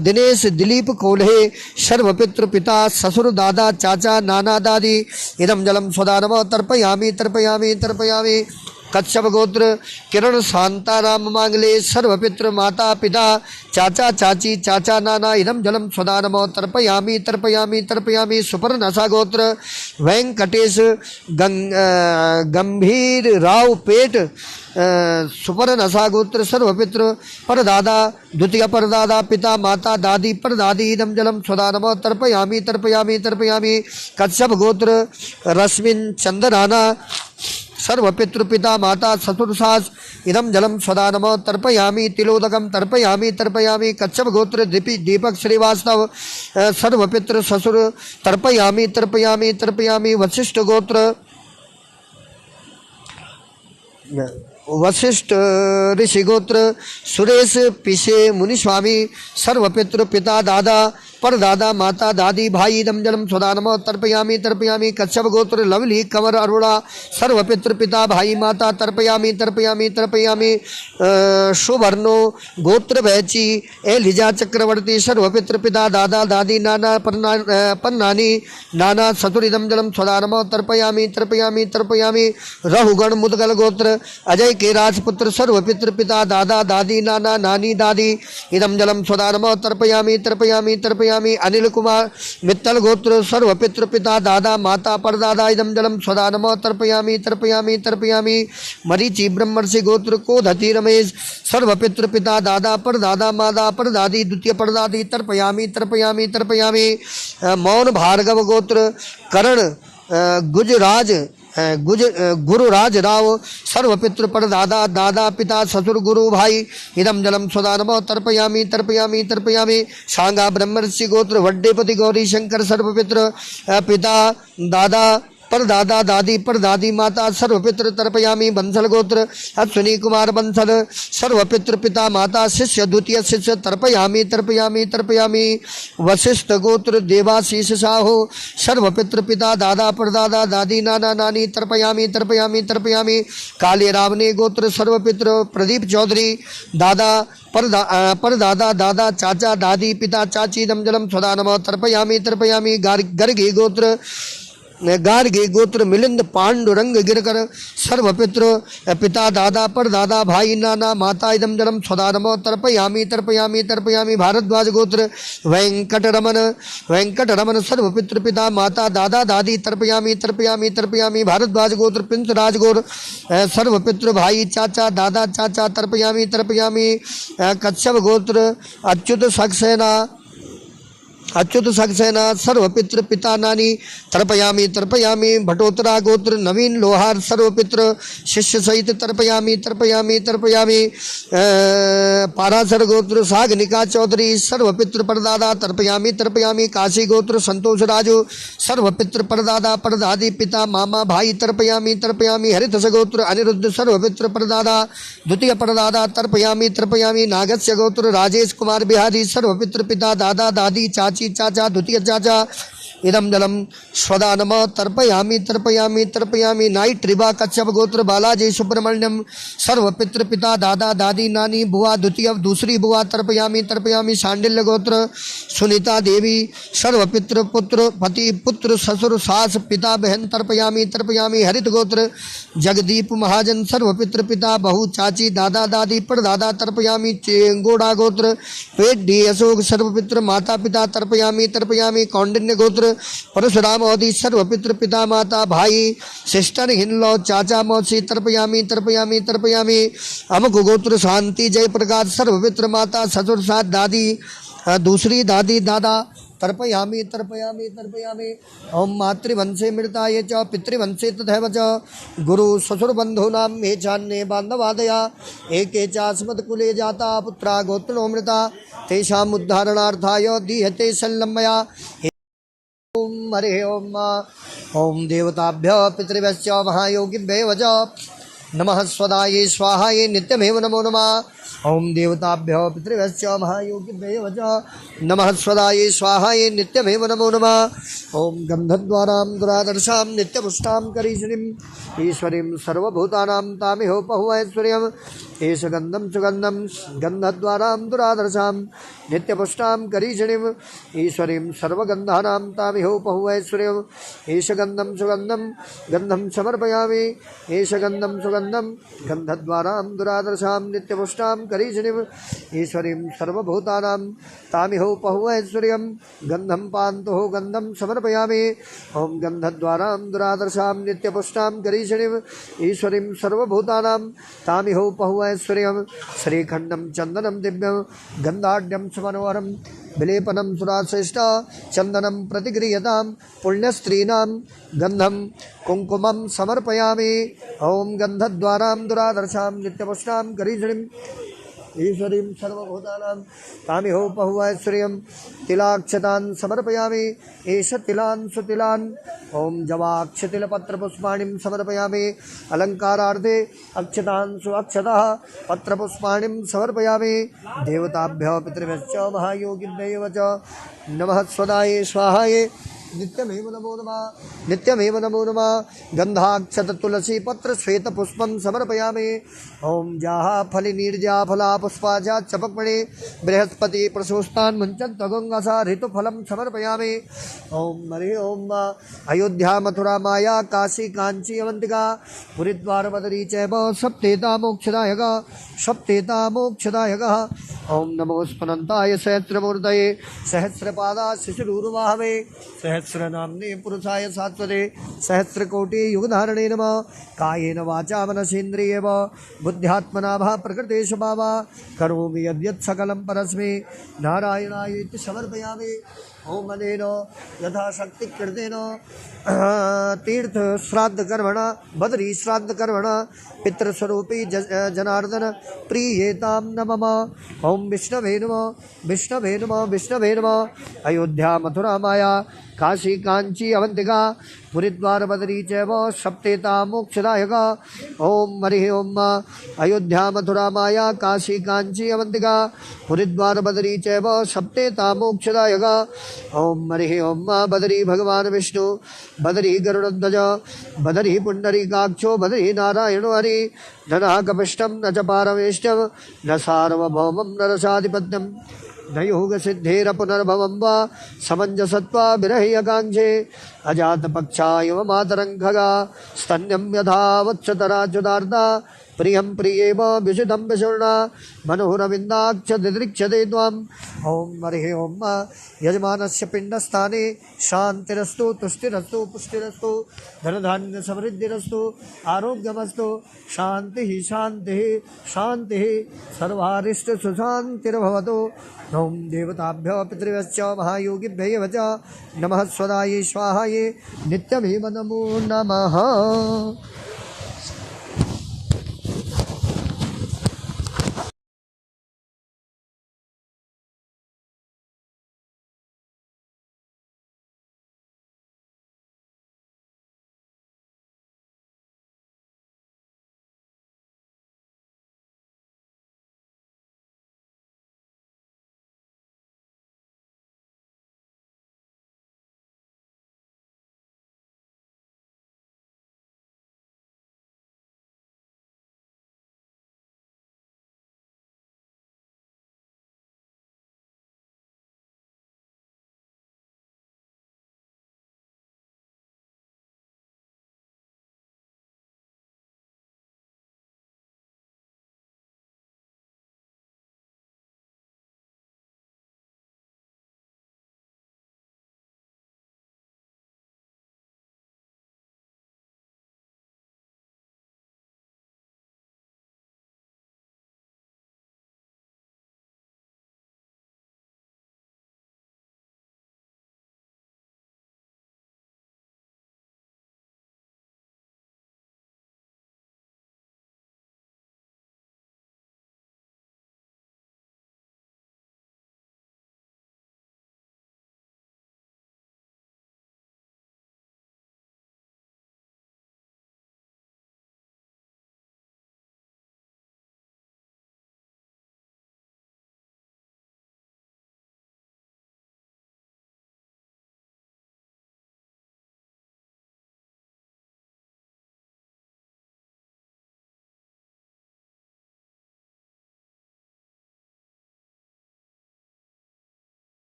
दिनेश दिलीप कोल्हे सर्वपितृ पिता ससुर दादा चाचा नाना दादी इदम जलम स्वदा नमः तर्पयामि तर्पयामि तर्पयामि। कच्छप गोत्र किरण शांताराम मांगले सर्वपितृ माता पिता चाचा चाची चाचा नाना इदम जलम स्वदा नमः तर्पयामि तर्पयामि तर्पयामि। सुपर्णसा गोत्र वेंकटेश गंभीर राव पेट सुपर्णसा गोत्र सर्वपितृ परदादा द्वितीय परदादा पिता माता दादी परदादी इदम जलम स्वदा नमः तर्पयामि तर्पयामि तर्पयामि। कच्छप गोत्र रश्मिन चंद्राना सर्वपितृ पिता माता ससुर सास इदम जलम स्वदा नमः तर्पयामि तिलोदकम तर्पयामि तर्पयामि। कच्छप गोत्र दीपक श्रीवास्तव सर्वपितृ ससुर तर्पयामि तर्पयामि तर्पयामि। वशिष्ठ गोत्र वशिष्ठ ऋषि गोत्र सुरेश पिशे मुनिस्वामी सर्वपितृ पिता दादा परदादा माता दादी भाई इदम जलम स्वदा नमः तर्पयामि तर्पयामि। कच्छप गोत्र लवली कंवर अरुणा सर्वपितृ पिता भाई माता तर्पयामि तर्पयामि तर्पयामि। सुवर्णो गोत्र भैची एलिजा चक्रवर्ती सर्वपितृ पिता दादा दादी नाना पन्नानी नाना ससुर इदम जलम स्वदा नमः तर्पयामि तर्पयामि तर्पयामि। रहुगण मुदगल गोत्र अजय के राजपुत्र सर्वपितृ पिता दादा दादी नाना नानी दादी इदम जलम स्वदा नमः तर्पयामि तर्पयामि तर्पयामि। अनिल कुमार मित्तल गोत्र सर्वपितृ पिता दादा माता परदादा इदम जलम स्वदा नमः तर्पयामि तर्पयामि तर्पयामि। मरीचि ब्रह्मर्षि गोत्र कोधति रमेश सर्वपितृ पिता दादा परदादा माता परदादी द्वितीय परदादी तर्पयामि तर्पयामि तर्पयामि। मौन भार्गव गोत्र करण गुजराज गुरुराज राव सर्वपितृ परदादा दादा पिता ससुर गुरु भाई इदम जलम स्वदा नमः तर्पयामि तर्पयामि तर्पयामि। सांगा ब्रह्मर्षि गोत्र वड्डेपति गौरी शंकर सर्वपितृ पिता दादा परदादा दादी परदादी माता सर्वपितृ तर्पयामि। बंसल गोत्र अश्विनी कुमार बंसल सर्वपितृ पिता माता शिष्य द्वितीय शिष्य तर्पयामि तर्पयामि तर्पयामि। वशिष्ठ गोत्र देवाशीष साहू सर्वपितृ पिता दादा परदादा दादी नाना नानी तर्पयामि तर्पयामि तर्पयामि। काले रावने गोत्र सर्वपितृ प्रदीप चौधरी दादा परदादा दादा चाचा दादी पिता चाची इदम जलम स्वदा नमः तर्पयामि तर्पयामि। गर्गी गोत्र गार्गी गोत्र मिलिंद पांडुरंग गिरकर सर्वपितृ पिता दादा परदादा भाई नाना माता इदम जलम स्वदा नमः तर्पयामि तर्पयामि तर्पयामि। भारद्वाज गोत्र वेंकटरमन सर्वपितृ पिता माता दादा दादी तर्पयामि तर्पयामि तर्पयामि। भारद्वाज गोत्र पिंस राजगोर सर्वपितृ भाई चाचा दादा चाचा तर्पयामि तर्पयामि। कच्छप गोत्र अच्युत सक्सेना अच्युत सक्सेना सर्वपितृ पिता नानी तर्पयामी तर्पयामी भटोतरा गोत्र नवीन लोहार सर्वपितृ शिष्य सहित तर्पयामी तर्पयामी तर्पयामी पारासर गोत्र सागनिका चौधरी सर्वपितृ परदादा तर्पयामी तर्पयामी काशी गोत्र संतोष राजू सर्वपितृ परदादा परदादी पिता मामा भाई तर्पयामी तर्पयामी हरितस गोत्र अनिरुद्ध सर्वपितृ परदादा द्वितीय परदादा तर्पयामी तर्पयामी नागस्य गोत्र राजेश कुमार बिहारी सर्वपितृ पिता दादा दादी चाची चाचा द्वितीय चाचा इदम जलम स्वदा नम तर्पयामी तर्पयामी तर्पयामी नाइट रिबा कच्छप गोत्र बालाजी सुब्रमण्यम सर्वपितृ पिता दादा दादी नानी बुआ द्वितीय दूसरी बुआ तर्पयामी तर्पयामी शांडिल्य गोत्र सुनीता देवी सर्वपितृ पुत्र पति पुत्र ससुर सास पिता बहन तर्पयामी तर्पयामी हरित गोत्र जगदीप महाजन सर्वपितृ पिता बहु चाची दादा दादी परदादा तर्पयामी चेंगोड़ा गोत्र पेट डी अशोक सर्वपितृ माता पिता तर्पयामी तर्पयामी कौंडिन्य गोत्र परशुराम अवधि सर्वपितृ पिता माता भाई सिस्टर हिनलॉ चाचा मौसी तर्पयामी तर्पयामी तर्पयामी अमुक गोत्र शांति जय प्रकाश सर्वपितृ माता ससुर साथ दादी दूसरी दादी दादा तर्पयामी तर्पयामी तर्पयामी ओम मातृवंशे मृताये च पितृवंशे तथैव च गुरु ससुर बंधूनां मे चान्ये बान्धवादया एके चास्मत्कुले जाता पुत्रा गोत्रोमृता तेषाम् उद्धारणार्थाय दीयते संलम्बया ओम हरे ओम ओम देवताभ्य पितृभ्यश्च महायोगिभ्यो च नमः स्वदाये स्वाहाये नित्यमेव नमो नमः ओम देवताभ्यो पितृभ्यश्च महायोगिभ्यो च नमः स्वदाये स्वाहाये नित्यमेव नमो नमः ओम गंधद्वारां दुरादर्शां नित्यपुष्टां करीश्वरीं ईश्वरीं सर्वभूतानां तामिहोपहुवैश्वर्यम् एष गन्धं सुगन्धं गन्धद्वारां दुरादर्शां नित्यपुष्टां करीषणीम् ईश्वरीं सर्वगन्धानां तामिहोपहुवैश्वर्यम् एष गन्धं सुगन्धं गन्धं समर्पयामि एष गन्धं सुगन्धं गन्धद्वारां दुरादर्शां नित्यपुष्टां करीषणीम् ईश्वरीं सर्वभूतानां तामिहोपहुवैश्वर्यम् गन्धं पान्तुः गन्धं समर्पयामि ॐ गन्धद्वारां दुरादर्शां नित्यपुष्टां करीषणीम् ईश्वरीं सर्वभूतानां तामिहोपहुवैश्वर्यम् श्रीखण्डं चन्दनं दिव्यं गन्धाढ्यं सुमनोहरं विलेपनं सुराश्रेष्ठ चन्दनं प्रतिगृह्यतां पुण्यस्त्रीणां गन्धं कुङ्कुमं समर्पयामि ॐ गन्धद्वारां दुरादर्शां नित्यपुष्टां करीषणीम् ईश्वरीं सर्वभूतानां तामिहोपहुवैश्वर्यं तिलाक्षतान् समर्पयामि एष तिलान् सुतिलान् ॐ जवाक्षतिलपत्रपुष्पाणिं समर्पयामि अलङ्कारार्थे अक्षतान् सुअक्षतः पत्रपुष्पाणिं समर्पयामि देवताभ्यः पितृभ्यश्च महायोगिभ्यो च नमः स्वदाये स्वाहाये नित्यमेव नमो नमः नित्यमेव नमो नमः गन्धाक्षत तुलसी पत्र श्वेत पुष्पं समर्पयामि ॐ जाहा फली निर्जा फला पुष्पाजा चपकमणि बृहस्पति प्रशोस्तान् मुञ्चन्त गङ्गासा ऋतुफलं समर्पयामि ॐ हरि ॐ अयोध्या मथुरा माया काशी काञ्ची अवन्तिका पुरीद्वार बदरी चैव सप्तेता मोक्षदायकः ॐ नमो स्पनन्ताय सहस्रमूर्तये सहस्रपादा शिशुरूर्वाहवे सहस्रनाम्ने पुरुषाय सात्वते सहस्रकोटि युगधारणे नमः कायेन वाचा मनसेन्द्रियेव बुद्ध्यात्मना वा प्रकृते स्वभावा करोमि यद्यत् सकलं परस्मै नारायणाय इति समर्पयामि ओम अनेन यथाशक्ति कृतेन तीर्थ श्राद्ध कर्मणा बदरी श्राद्ध कर्मणा पितृस्वरूपी जनार्दन प्रीयेतां नमः ओम विष्णवे नमः अयोध्या मथुरा माया काशी कांची अवंतिका पुरीद्वार बदरी चैव सप्तेता मोक्षदायक ओम हरि ओम अयोध्या मथुरा माया काशी कांची अवंतिका पुरीद्वार बदरी चैव सप्तेता मोक्षदायक ओम हरि ओम बदरी भगवान विष्णु बदरी गरुड़ध्वज बदरी पुंडरीकाक्षो बदरी नारायणो हरि न कपिष्टं न च पारमेष्टं न सार्वभौमं न रसाधिपत्यं न योगसिद्धेरपुनर्भवं वा समञ्जसत्वा विरह्यकाङ्क्षे अजातपक्षा इव मातरं खगा स्तन्यं यथा वत्सतराच्युतार्ता प्रियं प्रियेव विशुद्धं विशुर्णा मनोरविन्दाक्ष दिदृक्षते त्वाम् ॐ हरिः ॐ यजमानस्य पिण्डस्थाने शान्तिरस्तु तुष्टिरस्तु पुष्टिरस्तु धनधान्यसमृद्धिरस्तु आरोग्यमस्तु शान्तिः शान्तिः शान्तिः सर्वारिष्टसुशान्तिर्भवतु ॐ देवताभ्यः पितृभ्यश्च महायोगिभ्यः च नमः स्वदायै स्वाहायै नित्यमेव नमो नमः।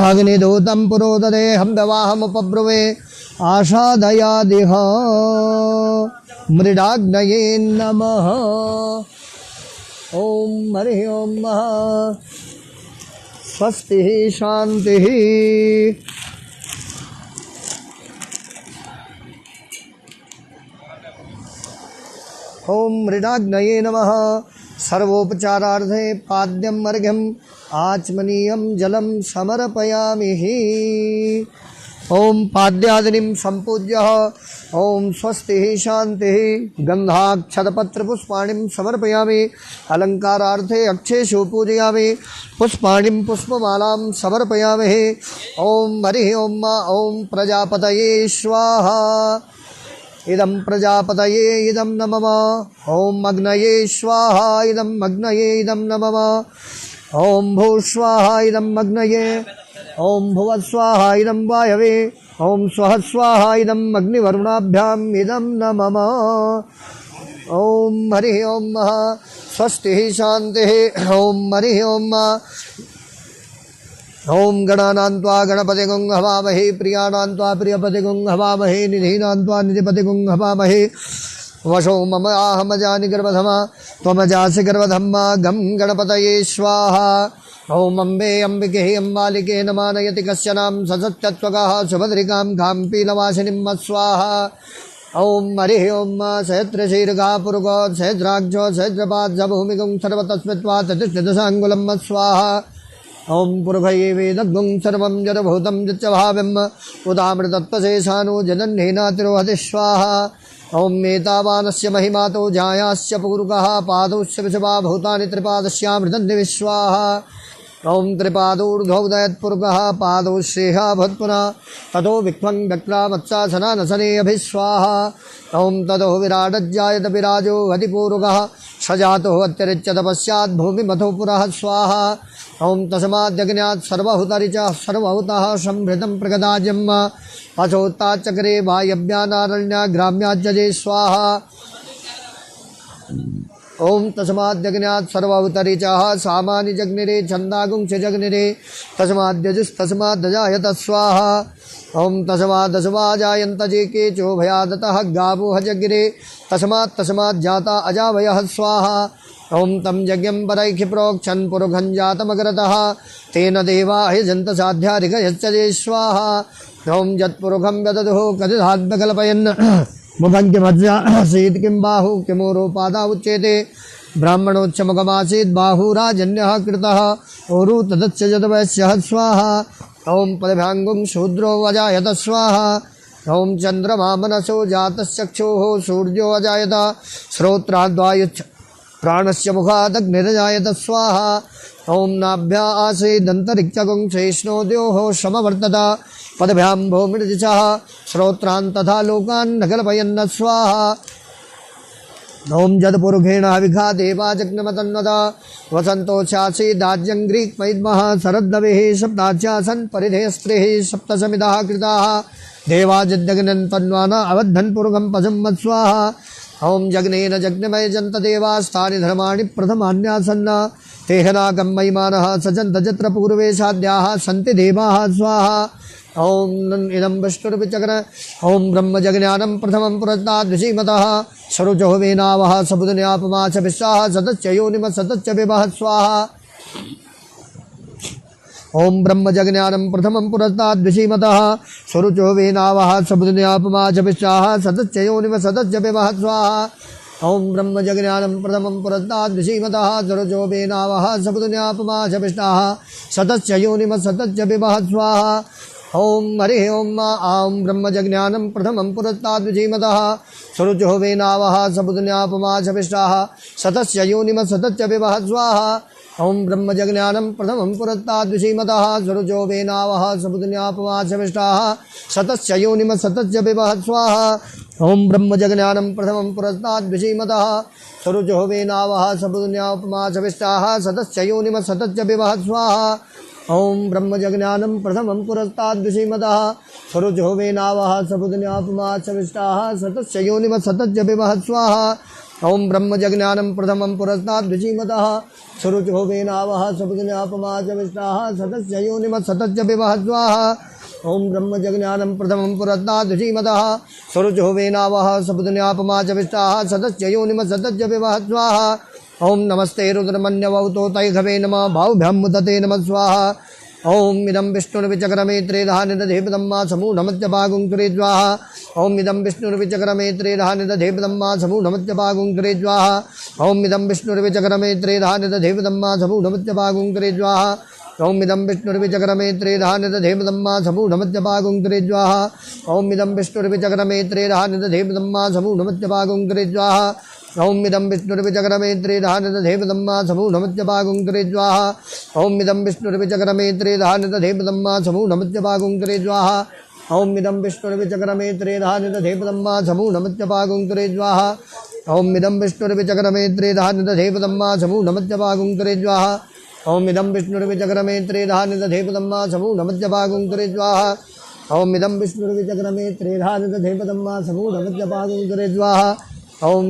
अग्निदूतं पुरोदरे हम दवाहमुपब्रुवे आशादयादिह मृडाग्नये नमः। ॐ हरिः ॐ स्वस्ति शान्तिः। ॐ मृडाग्नये नमः। सर्वोपचारार्थे पाद्यम अर्घ्यम आचमनीयम जलम समर्पयामि। ओम पाद्यादिनीं संपूज्य ओम स्वस्ति शांति गंधाक्षतपत्र पुष्पाणिं समर्पयामि। अलंकारार्थे अक्षेषु पूजयामि। पुष्पाणिं पुष्पमालां समर्पयामि। ओम हरिः ओम ओम प्रजापतये स्वाहा। इदं प्रजापतये इदं नमः। ओम अग्नये स्वाहा। इदं अग्नये इदं नमः। ॐ भूस्वाहा इदं अग्नये ॐ भुवस्वाहा इदं वायवे ॐ स्वः स्वाहा इदं अग्निवरुणाभ्याम् इदं न मम ॐ हरिः ॐ स्वस्तिः शान्तिः ॐ हरिः ॐ ॐ गणानां त्वा गणपतिगुं हवामहे प्रियाणां त्वा प्रियपतिगुं हवामहे निधीनां त्वा निधिपतिगुं हवामहे वशो मम आहमजानि गर्भधमा त्वमजासि गर्भधम्मा गं गणपतये स्वाहा ॐ अम्बे अम्बिके अम्बालिके नमानयति कस्यनां ससत्यत्वगः सुभद्रिकां गां पीलवासिनीं स्वाहा ॐ हरिः ॐ सहस्रशीर्घापुरुगो सहस्राक्षो सहस्रपाद्भूमिगुं सर्वतस्मित्वा ततिष्ठदशाङ्गुलं स्वाहा ॐ पुरुषये वेदगुं सर्वं जडभूतं जत्यभाव्यम् उदामृतत्वशेषानो जनन्येनातिरोहति स्वाहा ॐ एतावानस्य महिमातो जायास्य पूरुकः पादौस्य विषभा भूतानि त्रिपादस्यामृतन्ति विश्वाहा ॐ त्रिपादोर्ध्वोदयत्पुरुकः पादौ श्रेहा भवत्पुनः ततो विक्वं व्यक्रामत्सासनानसने अभिस्वाहा ॐ ततो विराडज्जायत विराजो हतिपूरुकः सजातो अत्यरिच्य तपस्यात् भूमिमथो पुरः स्वाहा ॐ तस्माद्यज्ञात् सर्वहुतरिचः सर्वहुतः संभृतं प्रगदाजम् अथोत्ताचक्रे वायव्यानारण्या ग्राम्याज्जये स्वाहा ॐ तस्माद्यज्ञात् सर्वहुतरिचः सामानि जग्निरे छन्दागुंस जग्निरे तस्माद्यजुस्तस्माद्दजायत स्वाहा ॐ तस्मादस्माजायन्त जे केचोभयादतः गावो हजगिरे तस्मात् अजावयः स्वाहा ॐ तं यज्ञं परैः प्रोक्षन् पुरुषं जातमग्रतः तेन देवा यजन्त साध्यारिकयश्चे स्वाहा ॐ यत्पुरुषं व्यदधुः कदिधाद्यकल्पयन् मुखं किमध्यासीत् किं बाहु किमोरोपादा उच्यते ब्राह्मणोच्चमुखमासीत् बाहुराजन्यः कृतः ओरु तदच्च यद्वैश्यः स्वाहा ॐ पदभ्याङ्गुं शूद्रो अजायत स्वाहा ॐ चन्द्रमा मनसो जातश्चक्षुः सूर्यो अजायत श्रोत्राद्वायुश्च प्राणस्य मुखादग्निरजायत स्वाहा ॐ नाभ्या आसीदन्तरिक्षगुं शेष्णोद्योः समवर्तत पदभ्यां भूमिर्दिशः श्रोत्रान् तथा लोकान् न कल्पयन्न स्वाहा ॐ जदपुरुषेण हविखा देवा जग्नमतन्वता वसन्तोच्छासीदाज्यं ग्रीक्मैद्मः शरद्दविः सप्ताच्यासन् परिधेस्त्रिः सप्तसमितः कृताः देवाजज्ञन् तन्वाना अवद्धन् पुरुषं पशुं मत्स्वाहा ॐ जग्नेन जग्नमयजन्त देवास्तानि धर्माणि प्रथमान्यासन्न तेहनाकं मयिमानः सजन्त जत्र पूर्वे साध्याः सन्ति देवाः स्वाहा ॐ इदं विष्णुर्विचक्र ॐ ब्रह्मजज्ञानं प्रथमं पुरस्ताद्विषीमतः सरुचो वेनावः सबुदन्यापमाच विश्वाः सतच्च योनिम सतच्च विवः स्वाहा ॐ ब्रह्मजज्ञानं प्रथमं पुरस्ताद्विषीमतः सरुचो वेनावः सबुदन्यापमाच विश्वाः सतच्च योनिम सतच्च विवः स्वाहा ॐ ब्रह्मजज्ञानं प्रथमं पुरस्ताद्विषीमतः सरुचो वेनावः सबुदन्यापमाच विश्वाः सतच्च योनिम सतच्च विवः स्वाहा ॐ हरिः ॐ ॐ ब्रह्मजज्ञानं प्रथमं पुरस्ताद्विषीमतः सरुचो वेनावः सबुदन्यापमाचविष्टाः सतस्य योनिम सतच्च विवः स्वाहा ॐ ब्रह्मजज्ञानं प्रथमं पुरस्ताद्विषीमतः सरुचो वेनावः सबुदन्यापमाचविष्टाः सतस्य योनिम सतच्च विवः स्वाहा ॐ ब्रह्मजज्ञानं प्रथमं पुरस्ताद्विषीमतः सरुचो वेनावः सबुदन्यापमाचविष्टाः सतस्य योनिम सतच्च विवः स्वाहा ॐ ब्रह्मजज्ञानं प्रथमं पुरस्ताद्विषीमतः सरुचो वेनावः सबुदन्यापमाचविष्टाः सतस्य योनिम सतच्च विवः स्वाहा ॐ ब्रह्मजज्ञानं प्रथमं पुरस्ताद्विषीमतः सरुचो वेनावः सबुदन्यापमाचविष्टाः सतस्य योनिम सतच्च विवः स्वाहा ॐ ब्रह्मजज्ञानं प्रथमं पुरस्ताद्विषीमतः सरुचो वेनावः सबुदन्यापमाचविष्टाः सतस्य योनिम सतच्च विवः स्वाहा ॐ नमस्ते रुद्रमन्यवौतो तैघवे नमः भावभ्यां मुदते नमः स्वाहा ॐ इदं विष्णुर्विचक्रमे त्रेधानिदधेपदम्मा समूढमत्यपागुङ्कुरे स्वाहा ॐ इदं विष्णुर्विचक्रमे त्रेधानिदधेपदम्मा समूढमत्यपागुङ्कुरे स्वाहा ॐ इदं विष्णुर्विचक्रमे त्रेधानिदधेपदम्मा समूढमत्यपागुङ्कुरे स्वाहा ॐ इदं विष्णुर्विचक्रमे त्रेधानिदधेपदम्मा समूढमत्यपागुङ्कुरे स्वाहा ॐ इदं विष्णुर्विचक्रमे त्रेधानिदधेपदम्मा समूढमत्यपागुङ्कुरे स्वाहा ॐ इदं विष्णुर्विचक्रमे त्रेधानिदधेपदम्मा समूढमत्यपागुङ्कुरे स्वाहा ॐ इदं विष्णुर्विचक्रमे त्रेधानिदधेपदम्मा समूढमत्यपागुङ्कुरे स्वाहा ॐ इदं विष्णुर्विचक्रमे त्रेधानिदधेपदम्मा समूढमत्यपागुङ्कुरे स्वाहा ॐ इदं विष्णुर्विचक्रमे त्रेधानिदधेपदम्मा समूढमत्यपागुङ्कुरे स्वाहा ओम इदं विष्णुर्विचक्रमे त्रेधा निदधेपदम्मा समूढमज्जपागुङ्कुरे स्वाहा ओम इदं विष्णुर्विचक्रमे त्रेधा निदधेपदम्मा समूढमज्जपागुङ्कुरे स्वाहा ओम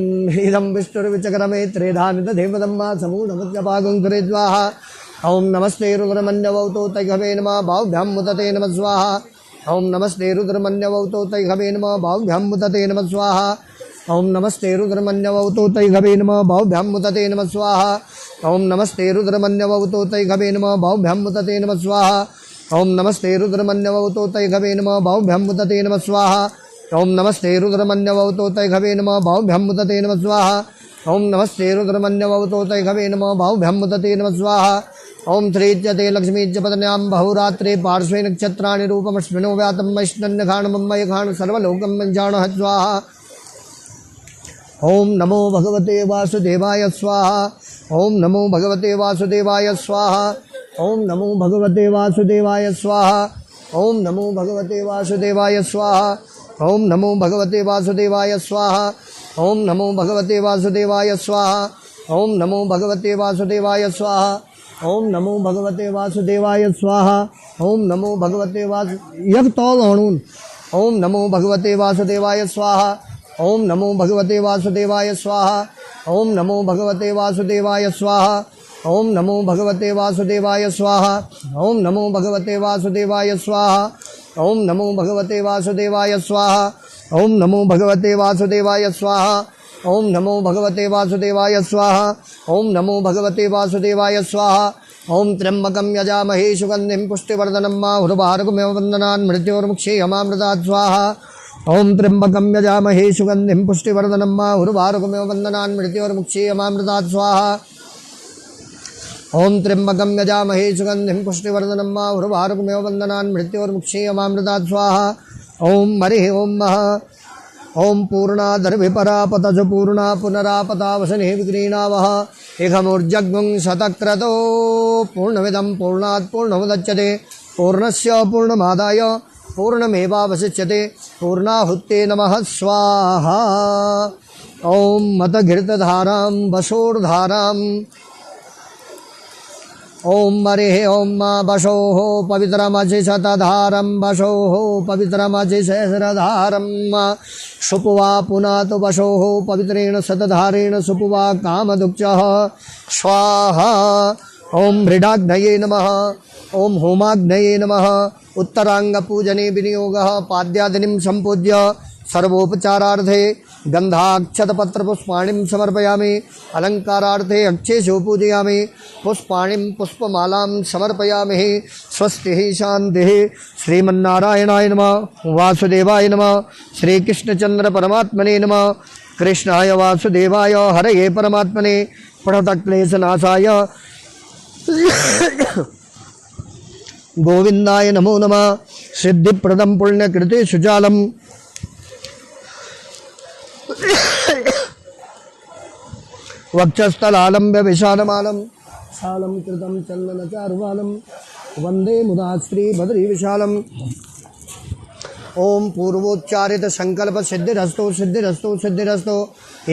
इदं विष्णुर्विचक्रमे त्रेधा निदधेपदम्मा समूढमज्जपागुङ्कुरे स्वाहा ओम नमस्ते रुद्रमन्यवौतो तैघवे नमः बाहुभ्यां मुदते नमः स्वाहा ओम नमस्ते रुद्रमन्यवौतो तैघवे नमः बाहुभ्यां मुदते नमः स्वाहा ओम नमस्ते रुद्रमन्यवौतो तैघवे नमः बाहुभ्यां मुदते नमः स्वाहा ओम नमस्ते रुद्रमन्यवौतो तैघवे नमः बाहुभ्यां मुदते नमः स्वाहा ओम नमस्ते रुद्रमन्यवौतो तैघवे नमः बाहुभ्यां मुदते नमः स्वाहा ओम नमस्ते रुद्रमन्यवौतो तैघवे नमः बाहुभ्यां मुदते नमः स्वाहा ओम नमस्ते रुद्रमन्यवौतो तैघवे नमः बाहुभ्यां मुदते नमः स्वाहा ओम श्रीज्यते लक्ष्मीज्य पदन्यां बहुरात्रे पार्श्वे नक्षत्राणि रूपमश्विनो व्यातं वैष्णन्यखाणमयखाण सर्वलोकं मञ्जाणः स्वाहा ओम नमो भगवते वासुदेवाय स्वाहा ओम नमो भगवते वासुदेवाय स्वाहा ओम नमो भगवते वासुदेवाय स्वाहा ओम नमो भगवते वासुदेवाय स्वाहा ओम नमो भगवते वासुदेवाय स्वाहा ओम नमो भगवते वासुदेवाय स्वाहा ओम नमो भगवते वासुदेवाय स्वाहा ओम नमो भगवते वासुदेवाय स्वाहा ओम नमो भगवते वासु यक तौल हणून ओम नमो भगवते वासुदेवाय स्वाहा ओम नमो भगवते वासुदेवाय स्वाहा ओम नमो भगवते वासुदेवाय स्वाहा ओम नमो भगवते वासुदेवाय स्वाहा ओम नमो भगवते वासुदेवाय स्वाहा ओम नमो भगवते वासुदेवाय स्वाहा ओम नमो भगवते वासुदेवाय स्वाहा ओम नमो भगवते वासुदेवाय स्वाहा ओम नमो भगवते वासुदेवाय स्वाहा ओम त्र्यंबकं यजामहे सुगन्धिं पुष्टिवर्धनं माहुर्वारुकमिव वन्दनान् मृत्योर्मुक्षीयमामृतात् स्वाहा ओम त्र्यंबकं यजामहे सुगन्धिं पुष्टिवर्धनं माहुर्वारुकमिव वन्दनान् मृत्योर्मुक्षीयमामृतात् स्वाहा ओम त्र्यंबकं यजामहे सुगन्धिं पुष्टिवर्धनं माहुर्वारुकमिव वन्दनान् मृत्योर्मुक्षीयमामृतात् स्वाहा ओम हरिः ओम ओम पूर्णादर्भिपरापतज पूर्णा पुनरापतावसने विक्रीणावः एकमूर्जग्मुं शतक्रतो पूर्णमिदं पूर्णात् पूर्णमुदच्यते पूर्णस्य पूर्णमादाय पूर्णमेवावशिष्यते पूर्णाहुत्ते नमः स्वाहा ओम मतघृतधारां वशोर्धारां ओम हरिः ओम वशोः पवित्रमजिशतधारं वशोः पवित्रमजिशेषरधारं सुपुवा पुनातु वशोः पवित्रेण शतधारेण सुपुवा कामदुक्षः स्वाहा ओम मृडाग्नये नमः ओम होमाग्नये नमः उत्तरांगपूजने विनियोगः पाद्यादिनीं सम्पूज्य सर्वोपचारार्थे गन्धाक्षतपत्रपुष्पाणिं समर्पयामि अलङ्कारार्थे अक्षेषु पूजयामि पुष्पाणिं पुष्पमालां समर्पयामि स्वस्तिः शान्तिः श्रीमन्नारायणाय नमः वासुदेवाय नमः श्रीकृष्णचन्द्र परमात्मने नमः कृष्णाय वासुदेवाय हरये परमात्मने प्रणतक्लेशनाशाय गोविंदाय नमो नमः सिद्धिप्रदं पुण्यकृते सुजालम वक्षस्थलालम्ब्य विशालमालं शालं कृतं चन्दनचारुवालं वन्दे मुदा श्रीभद्री विशालम् ओम पूर्वोच्चारित संकल्प सिद्धिरस्तु सिद्धिरस्तु सिद्धिरस्तु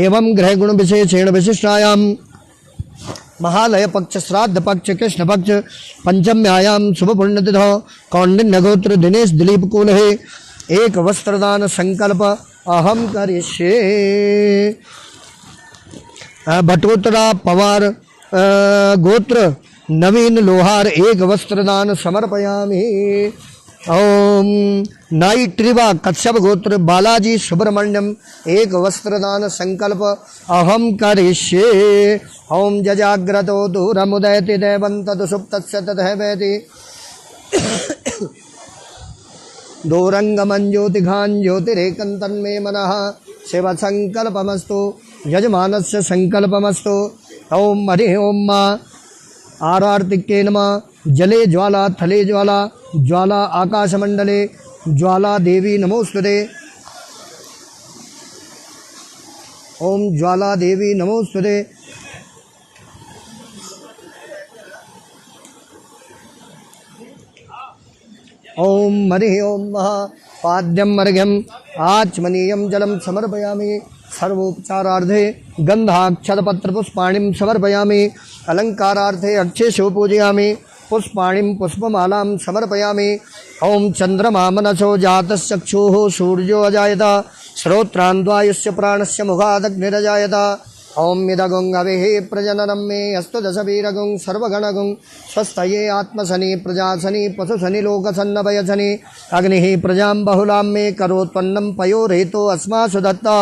एवं ग्रह गुण विशेषेण विशिष्टायां महालय पक्ष श्राद्ध पक्ष कृष्ण पक्ष पंचम्यायां शुभ पुण्यतिथौ कौंडिन्य गोत्र दिनेश दिलीप कुलहे एक वस्त्रदान संकल्प अहम करिष्ये भटोतरा पवार गोत्र नवीन लोहार एक वस्त्रदान समर्पयामि ओम नाइट्रिवा कश्यप गोत्र बालाजी सुब्रमण्यम एक वस्त्रदान संकल्प अहम करिष्ये ओम जजाग्रतो दूरमुदयति देवन्तु सुप्तस्य तदैवेति दूरंगमं ज्योतिघान ज्योतिरेकन्तन्मे मनः शिव संकल्पमस्तु यजमानस्य संकल्पमस्तु ओम हरिः ओम आरार्तिके नमः जले ज्वाला थले ज्वाला ज्वाला आकाशमंडले ज्वाला देवी नमोस्तुते ओम ज्वाला देवी नमोस्तुते ओम हरिः ओम पाद्यम अर्घ्यम आचमनीयं जलं समर्पयामि सर्वोपचारार्थे गन्धाक्षतपत्रपुष्पाणिं समर्पयामि। अलङ्कारार्थे अक्षेषु पूजयामि। पुष्पाणिं पुष्पमालां समर्पयामि। ॐ चन्द्रमा मनसो जातश्चक्षुः सूर्यो अजायत श्रोत्रान्द्वायुस्य प्राणस्य मुखादग्निरजायत। ॐ इदगुं हविः प्रजननं मे अस्तु दशवीरगुं सर्वगणगुं स्वस्तये आत्मसनि प्रजासनि पशुसनि लोकसन्नभयसनि अग्निः प्रजां बहुलां मे करोत्पन्नं पयोरेतो अस्मासु दत्ता।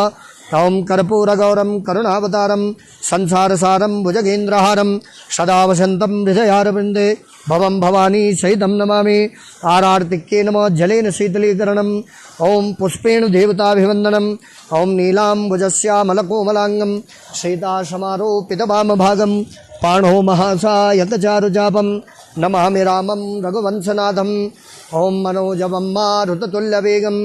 ॐ कर्पूरगौरं करुणावतारं संसारसारं भुजगेन्द्रहारं सदा वसन्तं हृदयारविन्दे भवं भवानी सहितं नमामि। आरार्तिक्ये नमः जलेन शीतलीकरणम्। ॐ पुष्पेण देवताभिवन्दनम्। ॐ नीलाम्बुजस्यामलकोमलाङ्गं सीतासमारोपितवामभागं पाणो महासायकचारुचापं नमामि रामं रघुवंशनाथं। ॐ मनोजवं मारुततुल्यवेगं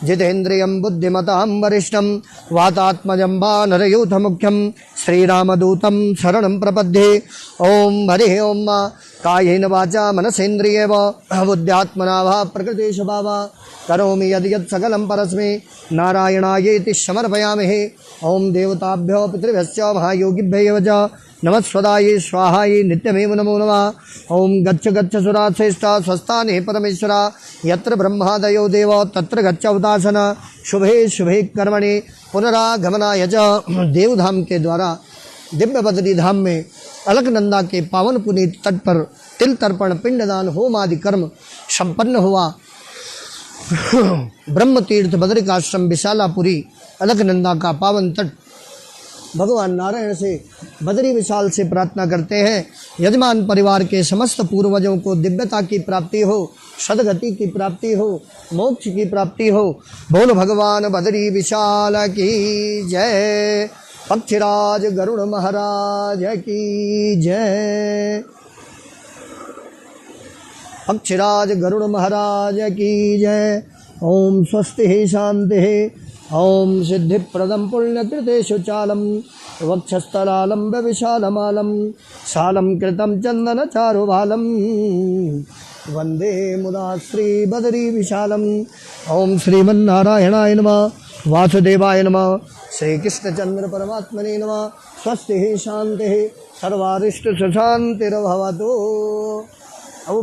जितेन्द्रियं बुद्धिमतां वरिष्ठं वातात्मजं वानरयूथमुख्यं श्रीरामदूतं शरणं प्रपद्ये। ॐ हरिः ॐ कायेन वाचा मनसेन्द्रियेव बुद्ध्यात्मना वा प्रकृतिस्वभावा करोमि यद्यत् सकलं परस्मै नारायणायेति समर्पयामि। ॐ देवताभ्यो पितृभ्यश्च महायोगिभ्यो च नमस्वदायै स्वाहायै नित्यमेव नमो नमः। ॐ गच्छ गच्छ सुराश्रेष्ठा स्वस्थाने परमेश्वरा यत्र ब्रह्मादयो देव तत्र गच्छ उदासन शुभे शुभे कर्मणि पुनरागमनाय च। देवधाम के द्वारा दिव्य बद्री धाम में अलकनंदा के पावन पुनीत तट पर तिल तर्पण पिंडदान होम आदि कर्म संपन्न हुआ। ब्रह्म तीर्थ बद्रिकाश्रम विशालापुरी अलकनंदा का पावन तट भगवान नारायण से बद्री विशाल से प्रार्थना करते हैं यजमान परिवार के समस्त पूर्वजों को दिव्यता की प्राप्ति हो, सदगति की प्राप्ति हो, मोक्ष की प्राप्ति हो। बोल भगवान बद्री विशाल की जय। पक्षीराज गरुड़ महाराज की जय। पक्षीराज गरुड़ महाराज की जय। ओम स्वस्ति शांति। ओम सिद्धिप्रदं पुण्यकृतेषु चालं वक्षस्थलालं विशालमालं शालं कृतं चन्दनचारुबालं वन्दे मुदा श्रीबद्री विशालम्। ओम श्रीमन्नारायणाय नमः। वासुदेवाय नमः। श्रीकृष्णचंद्र परमात्मने नमः। स्वस्ति शांति सर्वारिष्ट सुशांतिर्भवतु। अब